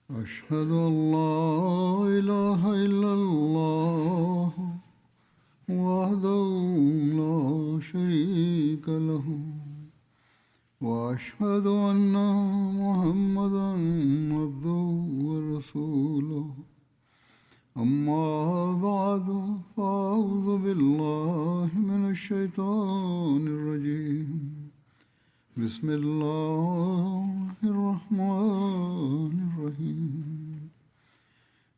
أشهد أن لا إله إلا الله وحده لا شريك له وأشهد أن محمدا عبده ورسوله أما بعد فأعوذ بالله من الشيطان الرجيم بسم الله الرحمن الرحيم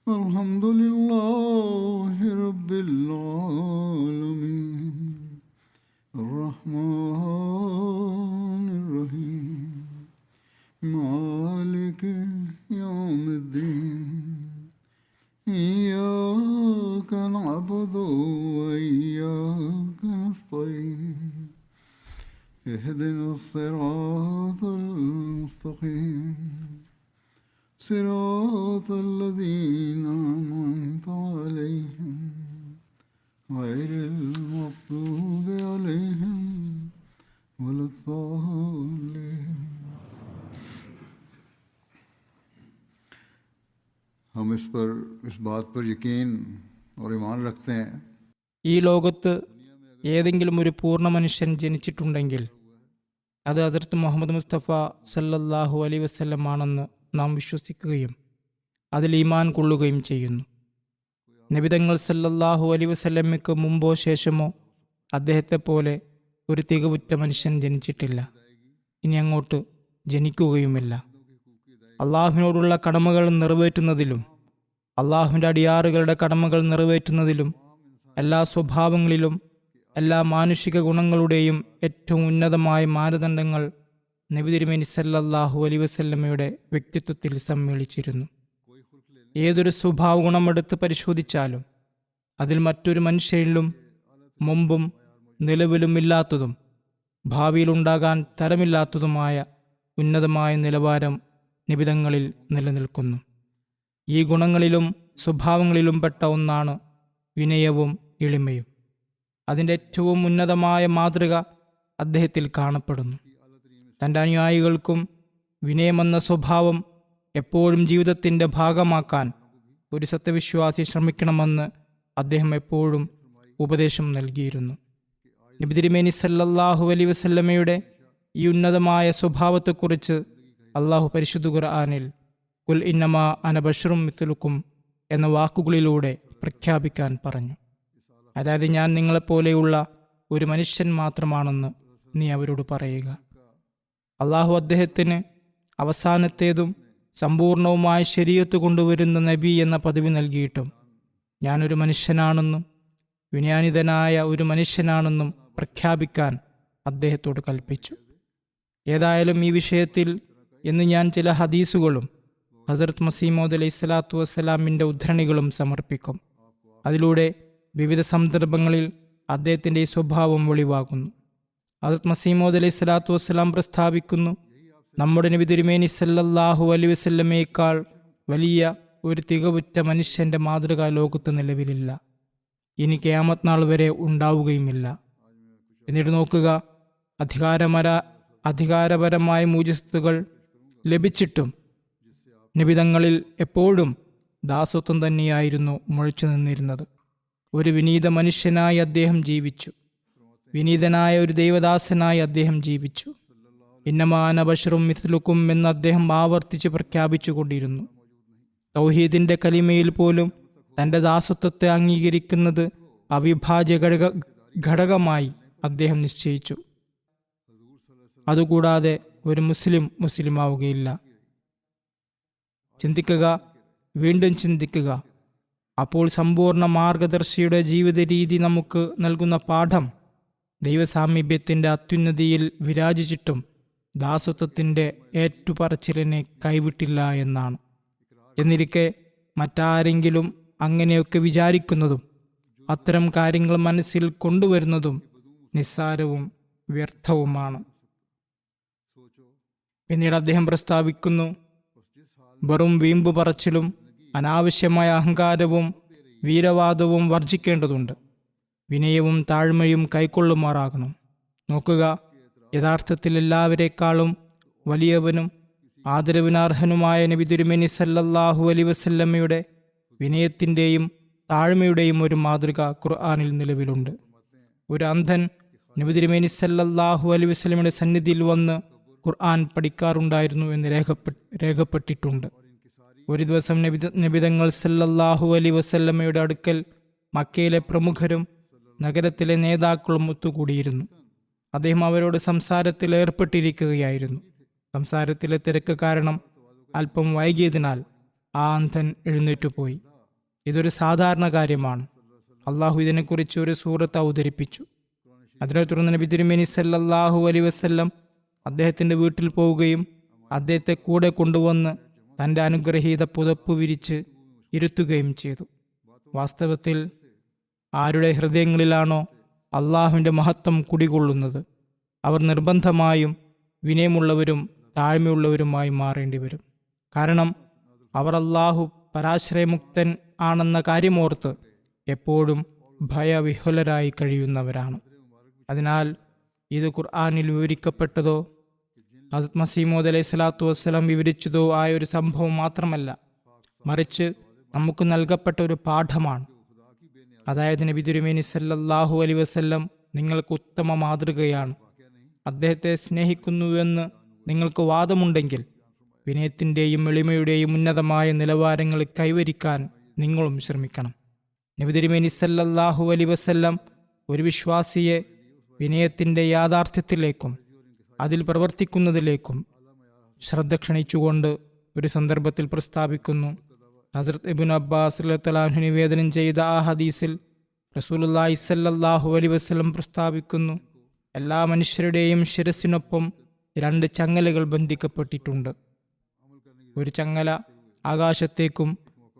الحمد لله رب العالمين الرحمن الرحيم مالك يوم الدين إياك نعبد وإياك نستعين اهدنا الصراط المستقيم صراط الذين أنعمت عليهم غير المغضوب عليهم ولا الضالين. हम इस बात पर यकीन और ईमान रखते हैं ഈ ലോകത്ത് ഏതെങ്കിലും ഒരു പൂർണ്ണ മനുഷ്യൻ ജനിച്ചിട്ടുണ്ടെങ്കിൽ അത് ഹസ്രത്ത് മുഹമ്മദ് മുസ്തഫ സല്ലല്ലാഹു അലൈഹി വസല്ലം ആണെന്ന് നാം വിശ്വസിക്കുകയും അതിൽ ഈമാൻ കൊള്ളുകയും ചെയ്യുന്നു. നബിതങ്ങൾ സല്ലല്ലാഹു അലൈഹി വസല്ലമയ്ക്ക് മുമ്പോ ശേഷമോ അദ്ദേഹത്തെപ്പോലെ ഒരു തികവുറ്റ മനുഷ്യൻ ജനിച്ചിട്ടില്ല, ഇനി അങ്ങോട്ട് ജനിക്കുകയുമില്ല. അള്ളാഹുവിനോടുള്ള കടമകൾ നിറവേറ്റുന്നതിലും അള്ളാഹുവിൻ്റെ അടിയാറുകളുടെ കടമകൾ നിറവേറ്റുന്നതിലും എല്ലാ സ്വഭാവങ്ങളിലും എല്ലാ മാനുഷിക ഗുണങ്ങളുടെയും ഏറ്റവും ഉന്നതമായ മാനദണ്ഡങ്ങൾ നബി തിരുമേനി സല്ലല്ലാഹു അലൈഹി വസല്ലമയുടെ വ്യക്തിത്വത്തിൽ സമ്മേളിച്ചിരുന്നു. ഏതൊരു സ്വഭാവ ഗുണമെടുത്ത് പരിശോധിച്ചാലും അതിൽ മറ്റൊരു മനുഷ്യരിലും മുമ്പും നിലവിലും ഇല്ലാത്തതും ഭാവിയിലുണ്ടാകാൻ തരമില്ലാത്തതുമായ ഉന്നതമായ നിലവാരം നിബിധങ്ങളിൽ നിലനിൽക്കുന്നു. ഈ ഗുണങ്ങളിലും സ്വഭാവങ്ങളിലും പെട്ട ഒന്നാണ് വിനയവും എളിമയും. അതിൻ്റെ ഏറ്റവും ഉന്നതമായ മാതൃക അദ്ദേഹത്തിൽ കാണപ്പെടുന്നു. തൻ്റെ അനുയായികൾക്കും വിനയമെന്ന സ്വഭാവം എപ്പോഴും ജീവിതത്തിൻ്റെ ഭാഗമാക്കാൻ ഒരു സത്യവിശ്വാസി ശ്രമിക്കണമെന്ന് അദ്ദേഹം എപ്പോഴും ഉപദേശം നൽകിയിരുന്നു. നബി തിരുമേനി സല്ലല്ലാഹു അലൈഹി വസല്ലമയുടെ ഈ ഉന്നതമായ സ്വഭാവത്തെക്കുറിച്ച് അള്ളാഹു പരിശുദ്ധ ഖുർആനിൽ കുൽ ഇന്നമാ അന ബശറും മിത്ലുക്കും എന്ന വാക്കുകളിലൂടെ പ്രഖ്യാപിക്കാൻ പറഞ്ഞു. അതായത്, ഞാൻ നിങ്ങളെപ്പോലെയുള്ള ഒരു മനുഷ്യൻ മാത്രമാണെന്ന് നീ അവരോട് പറയുക. അള്ളാഹു അദ്ദേഹത്തിന് അവസാനത്തേതും സമ്പൂർണവുമായ ശരീഅത്ത് കൊണ്ടുവരുന്ന നബി എന്ന പദവി നൽകിയിട്ടും ഞാനൊരു മനുഷ്യനാണെന്നും വിനയാനിതനായ ഒരു മനുഷ്യനാണെന്നും പ്രഖ്യാപിക്കാൻ അദ്ദേഹത്തോട് കൽപ്പിച്ചു. ഏതായാലും ഈ വിഷയത്തിൽ ഇന്ന് ഞാൻ ചില ഹദീസുകളും ഹസ്രത്ത് മസീഹ് മൗഊദ് അലൈഹി സ്വലാത്തു വസ്സലാമിൻ്റെ ഉദ്ധരണികളും സമർപ്പിക്കും. അതിലൂടെ വിവിധ സന്ദർഭങ്ങളിൽ അദ്ദേഹത്തിൻ്റെ ഈ സ്വഭാവം വെളിവാകുന്നു. ഹസ്രത്ത് മസീഹ് മൗഊദ് അലൈഹി സ്വലാത്തു വസ്സലാം പ്രസ്താവിക്കുന്നു, നമ്മുടെ നബി തിരുമേനി സല്ലല്ലാഹു അലൈഹി വസല്ലമയേക്കാൾ വലിയ ഒരു തികവുറ്റ മനുഷ്യൻ്റെ മാതൃക ലോകത്ത് നിലവിലില്ല, ഇനി ഖിയാമത്ത് നാൾ വരെ ഉണ്ടാവുകയുമില്ല. എന്നിട്ട് നോക്കുക, അധികാരപരമായ മുഅ്ജിസത്തുകൾ ലഭിച്ചിട്ടും നിബിധങ്ങളിൽ എപ്പോഴും ദാസത്വം തന്നെയായിരുന്നു മുഴച്ചു നിന്നിരുന്നത്. ഒരു വിനീത മനുഷ്യനായി അദ്ദേഹം ജീവിച്ചു. വിനീതനായ ഒരു ദൈവദാസനായി അദ്ദേഹം ജീവിച്ചു. ഇന്നമാ അന ബശറും മിത്ലുക്കും എന്ന് അദ്ദേഹം ആവർത്തിച്ച് പ്രഖ്യാപിച്ചു കൊണ്ടിരുന്നു. തൗഹീദിന്റെ കലിമയിൽ പോലും തൻ്റെ ദാസത്വത്തെ അംഗീകരിക്കുന്നത് അവിഭാജ്യ ഘടകമായി അദ്ദേഹം നിശ്ചയിച്ചു. അതുകൂടാതെ ഒരു മുസ്ലിമാവുകയില്ല. ചിന്തിക്കുക, വീണ്ടും ചിന്തിക്കുക. അപ്പോൾ സമ്പൂർണ്ണ മാർഗദർശിയുടെ ജീവിത രീതി നമുക്ക് നൽകുന്ന പാഠം ദൈവസാമീപ്യത്തിൻ്റെ അത്യുന്നതിയിൽ വിരാജിച്ചിട്ടും ദാസത്വത്തിൻ്റെ ഏറ്റുപറച്ചിലിനെ കൈവിട്ടില്ല എന്നാണ്. എന്നിരിക്കെ മറ്റാരെങ്കിലും അങ്ങനെയൊക്കെ വിചാരിക്കുന്നതും അത്തരം കാര്യങ്ങൾ മനസ്സിൽ കൊണ്ടുവരുന്നതും നിസ്സാരവും വ്യർത്ഥവുമാണ്. പിന്നീട് അദ്ദേഹം പ്രസ്താവിക്കുന്നു, വെറും വീമ്പ് പറച്ചിലും അനാവശ്യമായ അഹങ്കാരവും വീരവാദവും വർജിക്കേണ്ടതുണ്ട്. വിനയവും താഴ്മയും കൈക്കൊള്ളുമാറാകണം. നോക്കുക, യഥാർത്ഥത്തിൽ എല്ലാവരെക്കാളും വലിയവനും ആദരവിനാർഹനുമായ നബി തിരുമേനി സല്ലല്ലാഹു അലൈഹി വസല്ലമയുടെ വിനയത്തിൻ്റെയും താഴ്മയുടെയും ഒരു മാതൃക ഖുർആനിൽ നിലവിലുണ്ട്. ഒരു അന്ധൻ നബി തിരുമേനി സല്ലല്ലാഹു അലൈഹി വസല്ലമയുടെ സന്നിധിയിൽ വന്ന് ഖുർആൻ പഠിക്കാറുണ്ടായിരുന്നു എന്ന് രേഖപ്പെട്ടിട്ടുണ്ട്. ഒരു ദിവസം നബിതങ്ങൾ സല്ലല്ലാഹു അലൈഹി വസല്ലമയുടെ അടുക്കൽ മക്കയിലെ പ്രമുഖരും നഗരത്തിലെ നേതാക്കളും ഒത്തുകൂടിയിരുന്നു. അദ്ദേഹം അവരോട് സംസാരത്തിൽ ഏർപ്പെട്ടിരിക്കുകയായിരുന്നു. സംസാരത്തിലെ തിരക്ക് കാരണം അല്പം വൈകിയതിനാൽ ആ അന്ധൻ എഴുന്നേറ്റുപോയി. ഇതൊരു സാധാരണ കാര്യമാണ്. അള്ളാഹു ഇതിനെക്കുറിച്ച് ഒരു സൂറത്ത് അവതരിപ്പിച്ചു. അതിനെ തുടർന്ന് നബി തിരുമേനി സല്ലല്ലാഹു അലൈഹി വസല്ലം അദ്ദേഹത്തിൻ്റെ വീട്ടിൽ പോവുകയും അദ്ദേഹത്തെ കൂടെ കൊണ്ടുവന്ന് തൻ്റെ അനുഗ്രഹീത പുതപ്പ് വിരിച്ച് ഇരുത്തുകയും ചെയ്തു. വാസ്തവത്തിൽ ആരുടെ ഹൃദയങ്ങളിലാണോ അള്ളാഹുവിൻ്റെ മഹത്വം കുടികൊള്ളുന്നത്, അവർ നിർബന്ധമായും വിനയമുള്ളവരും താഴ്മയുള്ളവരുമായി മാറേണ്ടി വരും. കാരണം അവർ അള്ളാഹു പരാശ്രയമുക്തൻ ആണെന്ന കാര്യമോർത്ത് എപ്പോഴും ഭയവിഹ്വലരായി കഴിയുന്നവരാണ്. അതിനാൽ ഇത് ഖുർആനിൽ വിവരിക്കപ്പെട്ടതോ ഹസ്രത്ത് മസീമോദ് അലൈഹി സ്വലാത്തു വസ്സലാം വിവരിച്ചതോ ആയ ഒരു സംഭവം മാത്രമല്ല, മറിച്ച് നമുക്ക് നൽകപ്പെട്ട ഒരു പാഠമാണ്. അതായത് നബി തിരുമേനി സല്ലല്ലാഹു അലൈഹി വസല്ലം നിങ്ങൾക്ക് ഉത്തമ മാതൃകയാണ്. അദ്ദേഹത്തെ സ്നേഹിക്കുന്നുവെന്ന് നിങ്ങൾക്ക് വാദമുണ്ടെങ്കിൽ വിനയത്തിൻ്റെയും എളിമയുടെയും ഉന്നതമായ നിലവാരങ്ങൾ കൈവരിക്കാൻ നിങ്ങളും ശ്രമിക്കണം. നബി തിരുമേനി സല്ലല്ലാഹു അലൈഹി വസല്ലം ഒരു വിശ്വാസിയെ വിനയത്തിൻ്റെ യാഥാർത്ഥ്യത്തിലേക്കും അതിൽ പ്രവർത്തിക്കുന്നതിലേക്കും ശ്രദ്ധ ക്ഷണിച്ചുകൊണ്ട് ഒരു സന്ദർഭത്തിൽ പ്രസ്താവിക്കുന്നു. ഹസ്രത്ത് ഇബ്നു അബ്ബാസ് റളിയല്ലാഹു അൻഹു നിവേദനം ചെയ്ത ആ ഹദീസിൽ റസൂലുള്ളാഹി സ്വല്ലല്ലാഹു അലൈഹി വസല്ലം പ്രസ്താവിക്കുന്നു, എല്ലാ മനുഷ്യരുടെയും ശിരസിനൊപ്പം 2 ചങ്ങലകൾ ബന്ധിക്കപ്പെട്ടിട്ടുണ്ട്. ഒരു ചങ്ങല ആകാശത്തേക്കും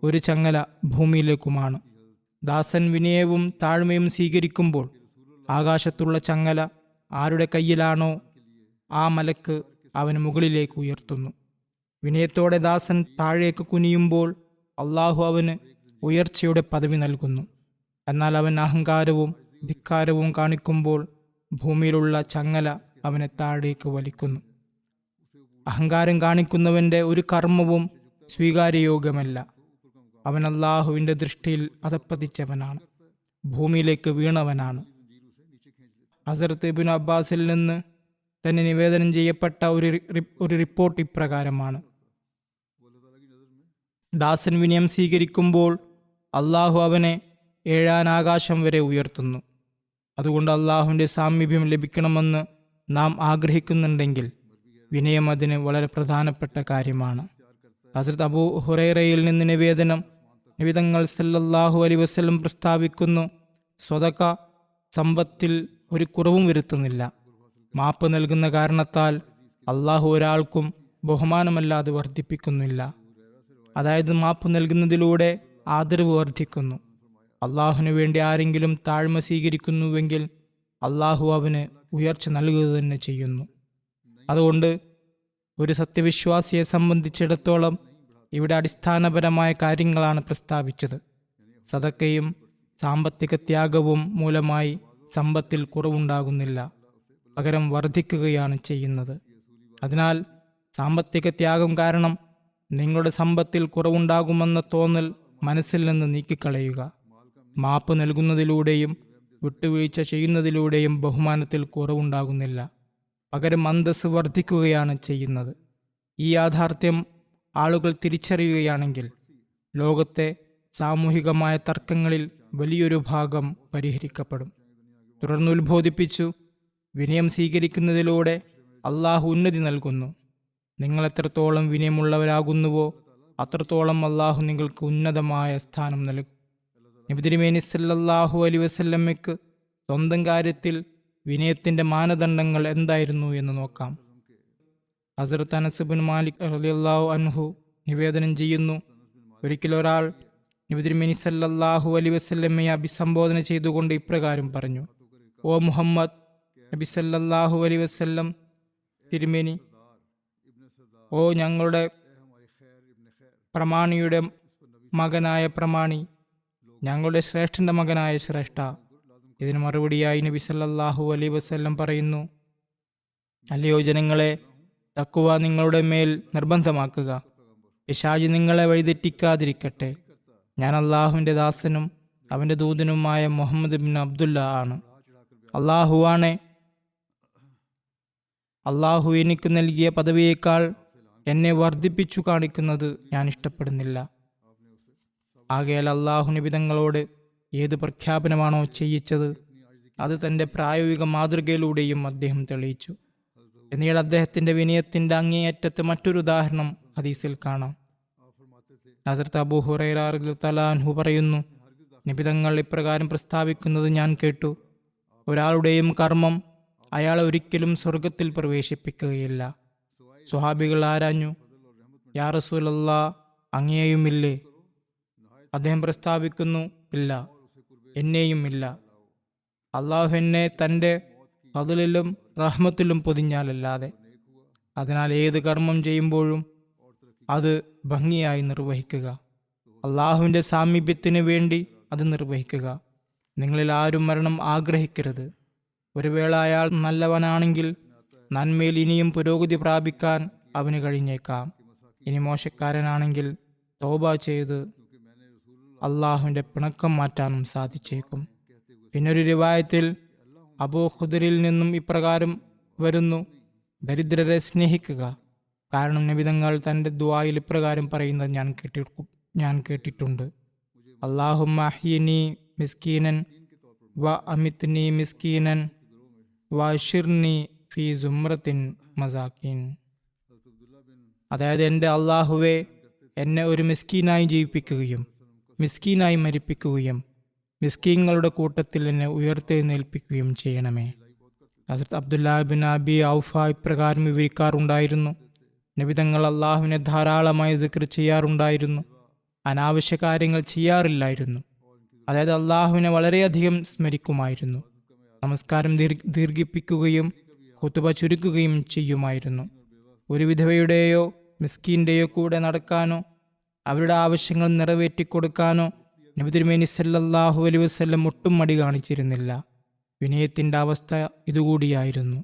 ഒരു ചങ്ങല ഭൂമിയിലേക്കുമാണ്. ദാസൻ വിനയവും താഴ്മയും സ്വീകരിക്കുമ്പോൾ ആകാശത്തുള്ള ചങ്ങല ആരുടെ കയ്യിലാണോ ആ മലക്ക് അവന് മുകളിലേക്ക് ഉയർത്തുന്നു. വിനയത്തോടെ ദാസൻ താഴേക്ക് കുനിയുമ്പോൾ അള്ളാഹു അവന് ഉയർച്ചയുടെ പദവി നൽകുന്നു. എന്നാൽ അവൻ അഹങ്കാരവും ധിക്കാരവും കാണിക്കുമ്പോൾ ഭൂമിയിലുള്ള ചങ്ങല അവനെ താഴേക്ക് വലിക്കുന്നു. അഹങ്കാരം കാണിക്കുന്നവന്റെ ഒരു കർമ്മവും സ്വീകാര്യയോഗ്യമല്ല. അവൻ അള്ളാഹുവിൻ്റെ ദൃഷ്ടിയിൽ അധപ്പതിച്ചവനാണ്, ഭൂമിയിലേക്ക് വീണവനാണ്. ഹസ്രത്ത് ഇബ്നു അബ്ബാസിൽ നിന്ന് തന്നെ നിവേദനം ചെയ്യപ്പെട്ട ഒരു റിപ്പോർട്ട് ഇപ്രകാരമാണ്: ദാസൻ വിനയം സ്വീകരിക്കുമ്പോൾ അള്ളാഹു അവനെ 7 ആകാശം വരെ ഉയർത്തുന്നു. അതുകൊണ്ട് അള്ളാഹുവിൻ്റെ സാമീപ്യം ലഭിക്കണമെന്ന് നാം ആഗ്രഹിക്കുന്നുണ്ടെങ്കിൽ വിനയം അതിന് വളരെ പ്രധാനപ്പെട്ട കാര്യമാണ്. ഹസ്രത്ത് അബൂ ഹുറൈറയിൽ നിന്ന് നിവേദനം, നബിതങ്ങൾ സല്ലല്ലാഹു അലൈഹി വസല്ലം പ്രസ്താവിക്കുന്നു, സ്വതക്ക സമ്പത്തിൽ ഒരു കുറവും വരുത്തുന്നില്ല. മാപ്പ് നൽകുന്ന കാരണത്താൽ അള്ളാഹു ഒരാൾക്കും ബഹുമാനമല്ലാതെ വർദ്ധിപ്പിക്കുന്നില്ല. അതായത് മാപ്പ് നൽകുന്നതിലൂടെ ആദരവ് വർദ്ധിക്കുന്നു. അള്ളാഹുവിനു വേണ്ടി ആരെങ്കിലും താഴ്മ സ്വീകരിക്കുന്നുവെങ്കിൽ അള്ളാഹു അവന് ഉയർച്ച നൽകുക തന്നെ ചെയ്യുന്നു. അതുകൊണ്ട് ഒരു സത്യവിശ്വാസിയെ സംബന്ധിച്ചിടത്തോളം ഇവിടെ അടിസ്ഥാനപരമായ കാര്യങ്ങളാണ് പ്രസ്താവിച്ചത്. സദക്കയും സാമ്പത്തിക ത്യാഗവും മൂലമായി സമ്പത്തിൽ കുറവുണ്ടാകുന്നില്ല, പകരം വർദ്ധിക്കുകയാണ് ചെയ്യുന്നത്. അതിനാൽ സാമ്പത്തിക ത്യാഗം കാരണം നിങ്ങളുടെ സമ്പത്തിൽ കുറവുണ്ടാകുമെന്ന തോന്നൽ മനസ്സിൽ നിന്ന് നീക്കിക്കളയുക. മാപ്പ് നൽകുന്നതിലൂടെയും വിട്ടുവീഴ്ച ചെയ്യുന്നതിലൂടെയും ബഹുമാനത്തിൽ കുറവുണ്ടാകുന്നില്ല, പകരം അന്തസ്സ് വർദ്ധിക്കുകയാണ് ചെയ്യുന്നത്. ഈ യാഥാർത്ഥ്യം ആളുകൾ തിരിച്ചറിയുകയാണെങ്കിൽ ലോകത്തെ സാമൂഹികമായ തർക്കങ്ങളിൽ വലിയൊരു ഭാഗം പരിഹരിക്കപ്പെടും. തുടർന്ന് ഉത്ബോധിപ്പിച്ചു, വിനയം സ്വീകരിക്കുന്നതിലൂടെ അള്ളാഹു ഉന്നതി നൽകുന്നു. നിങ്ങൾ എത്രത്തോളം വിനയമുള്ളവരാകുന്നുവോ അത്രത്തോളം അള്ളാഹു നിങ്ങൾക്ക് ഉന്നതമായ സ്ഥാനം നൽകും. നബി തിരുമേനി സല്ലല്ലാഹു അലൈഹി വസല്ലമയ്ക്ക് സ്വന്തം കാര്യത്തിൽ വിനയത്തിൻ്റെ മാനദണ്ഡങ്ങൾ എന്തായിരുന്നു എന്ന് നോക്കാം. ഹസ്രത്ത് അനസ് ഇബ്നു മാലിക് റളിയല്ലാഹു അൻഹു നിവേദനം ചെയ്യുന്നു, ഒരിക്കൽ ഒരാൾ നബി തിരുമേനി സല്ലല്ലാഹു അലൈഹി വസല്ലമയെ അഭിസംബോധന ചെയ്തുകൊണ്ട് ഇപ്രകാരം പറഞ്ഞു: ഓ മുഹമ്മദ് നബി സല്ലല്ലാഹു അലൈഹി വസല്ലം തിരുമേനി, ഓ ഞങ്ങളുടെ പ്രമാണിയുടെ മകനായ പ്രമാണി, ഞങ്ങളുടെ ശ്രേഷ്ഠൻ്റെ മകനായ ശ്രേഷ്ഠ. ഇതിന് മറുപടിയായി നബി സല്ലല്ലാഹു അലൈഹി വസല്ലം പറയുന്നു: അല്ലയോ ജനങ്ങളെ, തഖ്വ നിങ്ങളുടെ മേൽ നിർബന്ധമാക്കുക. പിശാച് നിങ്ങളെ വഴിതെറ്റിക്കാതിരിക്കട്ടെ. ഞാൻ അള്ളാഹുവിൻ്റെ ദാസനും അവൻ്റെ ദൂതനുമായ മുഹമ്മദ് ബിൻ അബ്ദുല്ല ആണ്. അള്ളാഹു എനിക്ക് നൽകിയ പദവിയേക്കാൾ എന്നെ വർദ്ധിപ്പിച്ചു കാണിക്കുന്നത് ഞാൻ ഇഷ്ടപ്പെടുന്നില്ല. ആകയാൽ അള്ളാഹു നിബിതങ്ങളോട് ഏത് പ്രഖ്യാപനമാണോ ചെയ്യിച്ചത് അത് തൻ്റെ പ്രായോഗിക മാതൃകയിലൂടെയും അദ്ദേഹം തെളിയിച്ചു. പിന്നീട് അദ്ദേഹത്തിൻ്റെ വിനയത്തിൻ്റെ അങ്ങേയറ്റത്ത് മറ്റൊരു ഉദാഹരണം ഹദീസിൽ കാണാം. ഹസ്രത്ത് അബൂ ഹുറൈറ റളിയല്ലാഹു അൻഹു പറയുന്നു, നിബിതങ്ങൾ ഇപ്രകാരം പ്രസ്താവിക്കുന്നത് ഞാൻ കേട്ടു: ഒരാളുടെയും കർമ്മം അയാളെ ഒരിക്കലും സ്വർഗത്തിൽ പ്രവേശിപ്പിക്കുകയില്ല. സ്വഹാബികൾ ആരാഞ്ഞു, യാ റസൂലല്ലാഹ്, അങ്ങയെയുമില്ലേ? അദ്ദേഹം പ്രസ്താവിക്കുന്നു, ഇല്ല, എന്നെയും ഇല്ല. അള്ളാഹു എന്നെ തൻ്റെ ഫദ്ലിലും റഹ്മത്തിലും പൊതിഞ്ഞാലല്ലാതെ. അതിനാൽ ഏത് കർമ്മം ചെയ്യുമ്പോഴും അത് ഭംഗിയായി നിർവഹിക്കുക. അള്ളാഹുവിൻ്റെ സാമീപ്യത്തിന് വേണ്ടി അത് നിർവഹിക്കുക. നിങ്ങളിൽ ആരും മരണം ആഗ്രഹിക്കരുത്. ഒരു വേള അയാൾ നല്ലവനാണെങ്കിൽ നന്മയിൽ ഇനിയും പുരോഗതി പ്രാപിക്കാൻ അവന് കഴിഞ്ഞേക്കാം. ഇനി മോശക്കാരനാണെങ്കിൽ തൗബ ചെയ്ത് അള്ളാഹുവിൻ്റെ പിണക്കം മാറ്റാനും സാധിച്ചേക്കും. പിന്നൊരു റിവായത്തിൽ അബൂ ഖുദറിൽ നിന്നും ഇപ്രകാരം വരുന്നു: ദരിദ്രരെ സ്നേഹിക്കുക. കാരണം നബിതങ്ങൾ തൻ്റെ ദുആയിൽ ഇപ്രകാരം പറയുന്നത് ഞാൻ കേട്ടിട്ടുണ്ട്: അല്ലാഹുമ്മ അഹ്യിനി മിസ്കീനൻ വ അമിത്നി മിസ്കീനൻ വ അശ്റിനി ഫീ സുമ്രത്തിൻ മസാക്കീൻ. അതായത്, എൻ്റെ അള്ളാഹുവെ, എന്നെ ഒരു മിസ്കീനായി ജീവിപ്പിക്കുകയും മിസ്കീനായി മരിപ്പിക്കുകയും മിസ്കീങ്ങളുടെ കൂട്ടത്തിൽ എന്നെ ഉയർത്തെഴുന്നേൽപ്പിക്കുകയും ചെയ്യണമേ. ഹസ്രത്ത് അബ്ദുല്ലാഹ് ബിൻ അബി ഔഫ ഇപ്രകാരം വിവരിക്കാറുണ്ടായിരുന്നു: നബിതങ്ങൾ അള്ളാഹുവിനെ ധാരാളമായി ദിക്ർ ചെയ്യാറുണ്ടായിരുന്നു, അനാവശ്യ കാര്യങ്ങൾ ചെയ്യാറില്ലായിരുന്നു. അതായത് അള്ളാഹുവിനെ വളരെയധികം സ്മരിക്കുമായിരുന്നു. നമസ്കാരം ദീർഘിപ്പിക്കുകയും ഖുതുബ ചുരുക്കുകയും ചെയ്യുമായിരുന്നു. ഒരു വിധവയുടെയോ മിസ്കീൻ്റെയോ കൂടെ നടക്കാനോ അവരുടെ ആവശ്യങ്ങൾ നിറവേറ്റിക്കൊടുക്കാനോ നബി തിരുമേനി സല്ലല്ലാഹു അലൈഹി വസല്ലം ഒട്ടും മടി കാണിച്ചിരുന്നില്ല. വിനയത്തിൻ്റെ അവസ്ഥ ഇതുകൂടിയായിരുന്നു.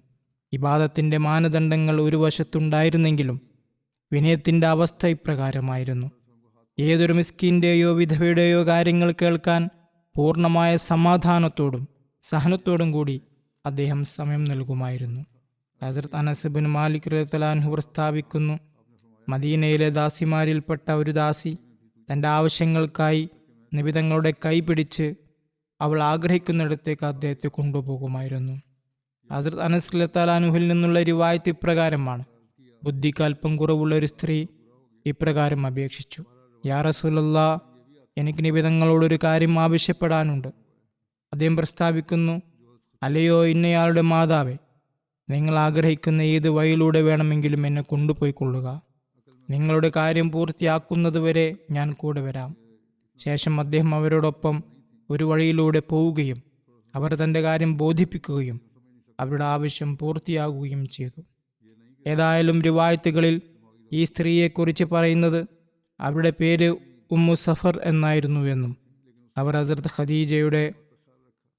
ഇബാദത്തിൻ്റെ മാനദണ്ഡങ്ങൾ ഒരു വശത്തുണ്ടായിരുന്നെങ്കിലും വിനയത്തിൻ്റെ അവസ്ഥ ഇപ്രകാരമായിരുന്നു: ഏതൊരു മിസ്കീൻ്റെയോ വിധവയുടെയോ കാര്യങ്ങൾ കേൾക്കാൻ പൂർണ്ണമായ സമാധാനത്തോടും സഹനത്തോടും കൂടി അദ്ദേഹം സമയം നൽകുമായിരുന്നു. ഹസ്രത്ത് അനസ് ബിൻ മാലിക് റളിയല്ലാഹു അൻഹു പ്രസ്താവിക്കുന്നു, മദീനയിലെ ദാസിമാരിൽപ്പെട്ട ഒരു ദാസി തൻ്റെ ആവശ്യങ്ങൾക്കായി നിബിതങ്ങളുടെ കൈ പിടിച്ച് അവൾ ആഗ്രഹിക്കുന്നിടത്തേക്ക് അദ്ദേഹത്തെ കൊണ്ടുപോകുമായിരുന്നു. ഹസ്രത്ത് അനസ് റളിയല്ലാഹു അൻഹുവിൽ നിന്നുള്ള റിവായത്ത് ഇപ്രകാരമാണ്: ബുദ്ധിക്ക് അല്പം കുറവുള്ള ഒരു സ്ത്രീ ഇപ്രകാരം അപേക്ഷിച്ചു: യാ റസൂലല്ലാഹ്, എനിക്ക് നിബിതങ്ങളോടൊരു കാര്യം ആവശ്യപ്പെടാനുണ്ട്. അദ്ദേഹം പ്രസ്താവിക്കുന്നു: അല്ലയോ ഇന്നയാളുടെ മാതാവേ, നിങ്ങൾ ആഗ്രഹിക്കുന്ന ഏത് വഴിയിലൂടെ വേണമെങ്കിലും എന്നെ കൊണ്ടുപോയിക്കൊള്ളുക. നിങ്ങളുടെ കാര്യം പൂർത്തിയാക്കുന്നതുവരെ ഞാൻ കൂടെ വരാം. ശേഷം അദ്ദേഹം അവരോടൊപ്പം ഒരു വഴിയിലൂടെ പോവുകയും അവർ തൻ്റെ കാര്യം ബോധിപ്പിക്കുകയും അവരുടെ ആവശ്യം പൂർത്തിയാകുകയും ചെയ്തു. ഏതായാലും റിവായത്തുകളിൽ ഈ സ്ത്രീയെക്കുറിച്ച് പറയുന്നത് അവരുടെ പേര് ഉമ്മു സഫർ എന്നായിരുന്നുവെന്നും അവർ ഹസ്രത്ത് ഖദീജയുടെ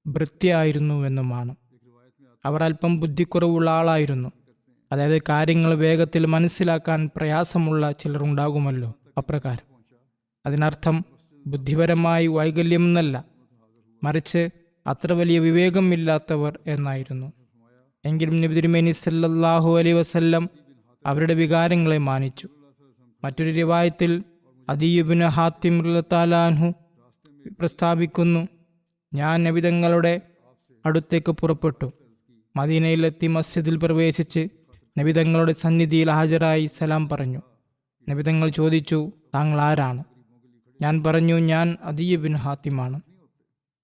ഭൃത്യയായിരുന്നുവെന്നുമാണ്. അവർ അല്പം ബുദ്ധിക്കുറവുള്ള ആളായിരുന്നു. അതായത് കാര്യങ്ങൾ വേഗത്തിൽ മനസ്സിലാക്കാൻ പ്രയാസമുള്ള ചിലരുണ്ടാകുമല്ലോ, അപ്രകാരം. അതിനർത്ഥം ബുദ്ധിപരമായി വൈകല്യമെന്നല്ല, മറിച്ച് അത്ര വലിയ വിവേകമില്ലാത്തവർ എന്നായിരുന്നു. എങ്കിലും നബി തിരുമേനി സല്ലല്ലാഹു അലൈഹി വസല്ലം അവരുടെ വികാരങ്ങളെ മാനിച്ചു. മറ്റൊരു റിവായത്തിൽ അദീ ഇബ്നു ഹാത്തിം റളിയല്ലാഹു അൻഹു പ്രസ്താവിക്കുന്നു: ഞാൻ നബിതങ്ങളുടെ അടുത്തേക്ക് പുറപ്പെട്ടു. മദീനയിലെത്തി മസ്ജിദിൽ പ്രവേശിച്ച് നബിതങ്ങളുടെ സന്നിധിയിൽ ഹാജരായി സലാം പറഞ്ഞു. നബിതങ്ങൾ ചോദിച്ചു: താങ്കൾ ആരാണ്? ഞാൻ പറഞ്ഞു: ഞാൻ അദീ ഇബ്നു ഹാത്തിമാണ്.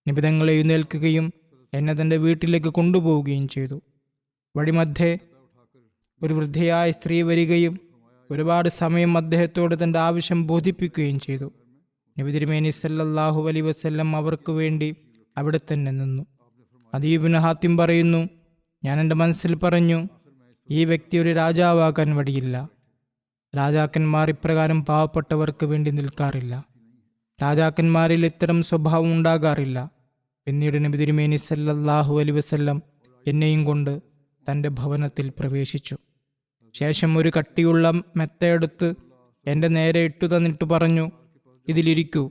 നബിതങ്ങൾ എഴുന്നേൽക്കുകയും എന്നെ തൻ്റെ വീട്ടിലേക്ക് കൊണ്ടുപോവുകയും ചെയ്തു. വഴിമധ്യേ ഒരു വൃദ്ധയായ സ്ത്രീ വരികയും ഒരുപാട് സമയം അദ്ദേഹത്തോട് തൻ്റെ ആവശ്യം ബോധിപ്പിക്കുകയും ചെയ്തു. നബി തിരുമേനി സല്ലല്ലാഹു അലൈഹി വസല്ലം അവർക്ക് വേണ്ടി അവിടെ തന്നെ നിന്നു. അദീ ഇബ്നു ഹാത്തിം പറയുന്നു: ഞാൻ എൻ്റെ മനസ്സിൽ പറഞ്ഞു, ഈ വ്യക്തി ഒരു രാജാവാകാൻ വഴിയില്ല. രാജാക്കന്മാർ ഇപ്രകാരം പാവപ്പെട്ടവർക്ക് വേണ്ടി നിൽക്കാറില്ല. രാജാക്കന്മാരിൽ ഇത്തരം സ്വഭാവം ഉണ്ടാകാറില്ല. പിന്നീട് നബി തിരുമേനി സല്ലല്ലാഹു അലൈഹി വസല്ലം എന്നെയും കൊണ്ട് തൻ്റെ ഭവനത്തിൽ പ്രവേശിച്ചു. ശേഷം ഒരു കട്ടിയുള്ള മെത്തയെടുത്ത് എൻ്റെ നേരെ ഇട്ടു തന്നിട്ട് പറഞ്ഞു, ഇതിലിരിക്കൂ.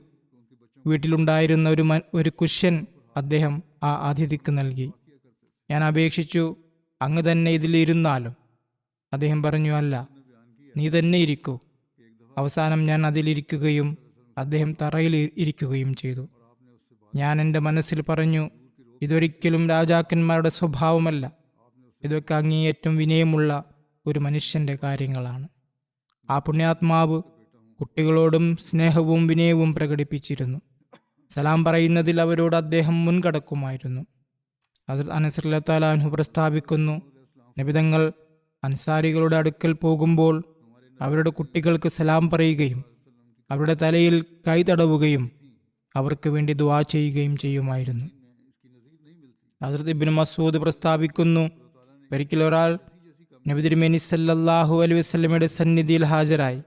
വീട്ടിലുണ്ടായിരുന്ന ഒരു കുഷ്യൻ അദ്ദേഹം ആ അതിഥിക്ക് നൽകി. ഞാൻ അപേക്ഷിച്ചു, അങ്ങ് തന്നെ ഇതിലിരുന്നാലും. അദ്ദേഹം പറഞ്ഞു, അല്ല, നീ തന്നെ ഇരിക്കൂ. അവസാനം ഞാൻ അതിലിരിക്കുകയും അദ്ദേഹം തറയിൽ ഇരിക്കുകയും ചെയ്തു. ഞാൻ എൻ്റെ മനസ്സിൽ പറഞ്ഞു, ഇതൊരിക്കലും രാജാക്കന്മാരുടെ സ്വഭാവമല്ല. ഇതൊക്കെ അങ്ങേയറ്റം വിനയമുള്ള ഒരു മനുഷ്യൻ്റെ കാര്യങ്ങളാണ്. ആ പുണ്യാത്മാവ് കുട്ടികളോടും സ്നേഹവും വിനയവും പ്രകടിപ്പിച്ചിരുന്നു. സലാം പറയുന്നതിൽ അവരോട് അദ്ദേഹം മുൻകടക്കുമായിരുന്നു. അത് അനസ് റളിയല്ലാഹു അൻഹു പ്രസ്താവിക്കുന്നു, നബിതങ്ങൾ അൻസാരികളുടെ അടുക്കൽ പോകുമ്പോൾ അവരുടെ കുട്ടികൾക്ക് സലാം പറയുകയും അവരുടെ തലയിൽ കൈ തടവുകയും അവർക്ക് വേണ്ടി ദുആ ചെയ്യുകയും ചെയ്യുമായിരുന്നു. ഹസ്രത്ത് ഇബ്നു മസ്ഊദ് പ്രസ്താവിക്കുന്നു, ഒരിക്കൽ ഒരാൾ നബി തിരുമേനി സല്ലല്ലാഹു അലൈഹി വസല്ലമയുടെ സന്നിധിയിൽ ഹാജരായി.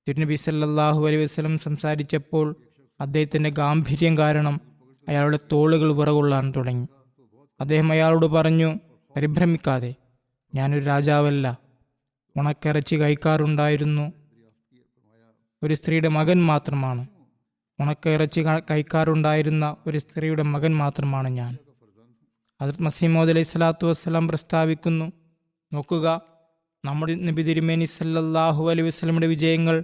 തിരുനബി സല്ലല്ലാഹു അലൈഹി വസല്ലം സംസാരിച്ചപ്പോൾ അദ്ദേഹത്തിൻ്റെ ഗാംഭീര്യം കാരണം അയാളുടെ തോളുകൾ വിറകൊള്ളാൻ തുടങ്ങി. അദ്ദേഹം അയാളോട് പറഞ്ഞു, പരിഭ്രമിക്കാതെ, ഞാനൊരു രാജാവല്ല, ഉണക്കിറച്ചി കഴിക്കാറുണ്ടായിരുന്നു ഒരു സ്ത്രീയുടെ മകൻ മാത്രമാണ്. ഉണക്കിറച്ചി കഴിക്കാറുണ്ടായിരുന്ന ഒരു സ്ത്രീയുടെ മകൻ മാത്രമാണ് ഞാൻ. ഹദ്റത്ത് മസീഹ് മൗഊദ് അലൈഹി സ്വലാത്തു വസ്സലാം പ്രസ്താവിക്കുന്നു, നോക്കുക, നമ്മുടെ നബി തിരുമേനി സല്ലല്ലാഹു അലൈഹി വസല്ലമയുടെ വിജയങ്ങൾ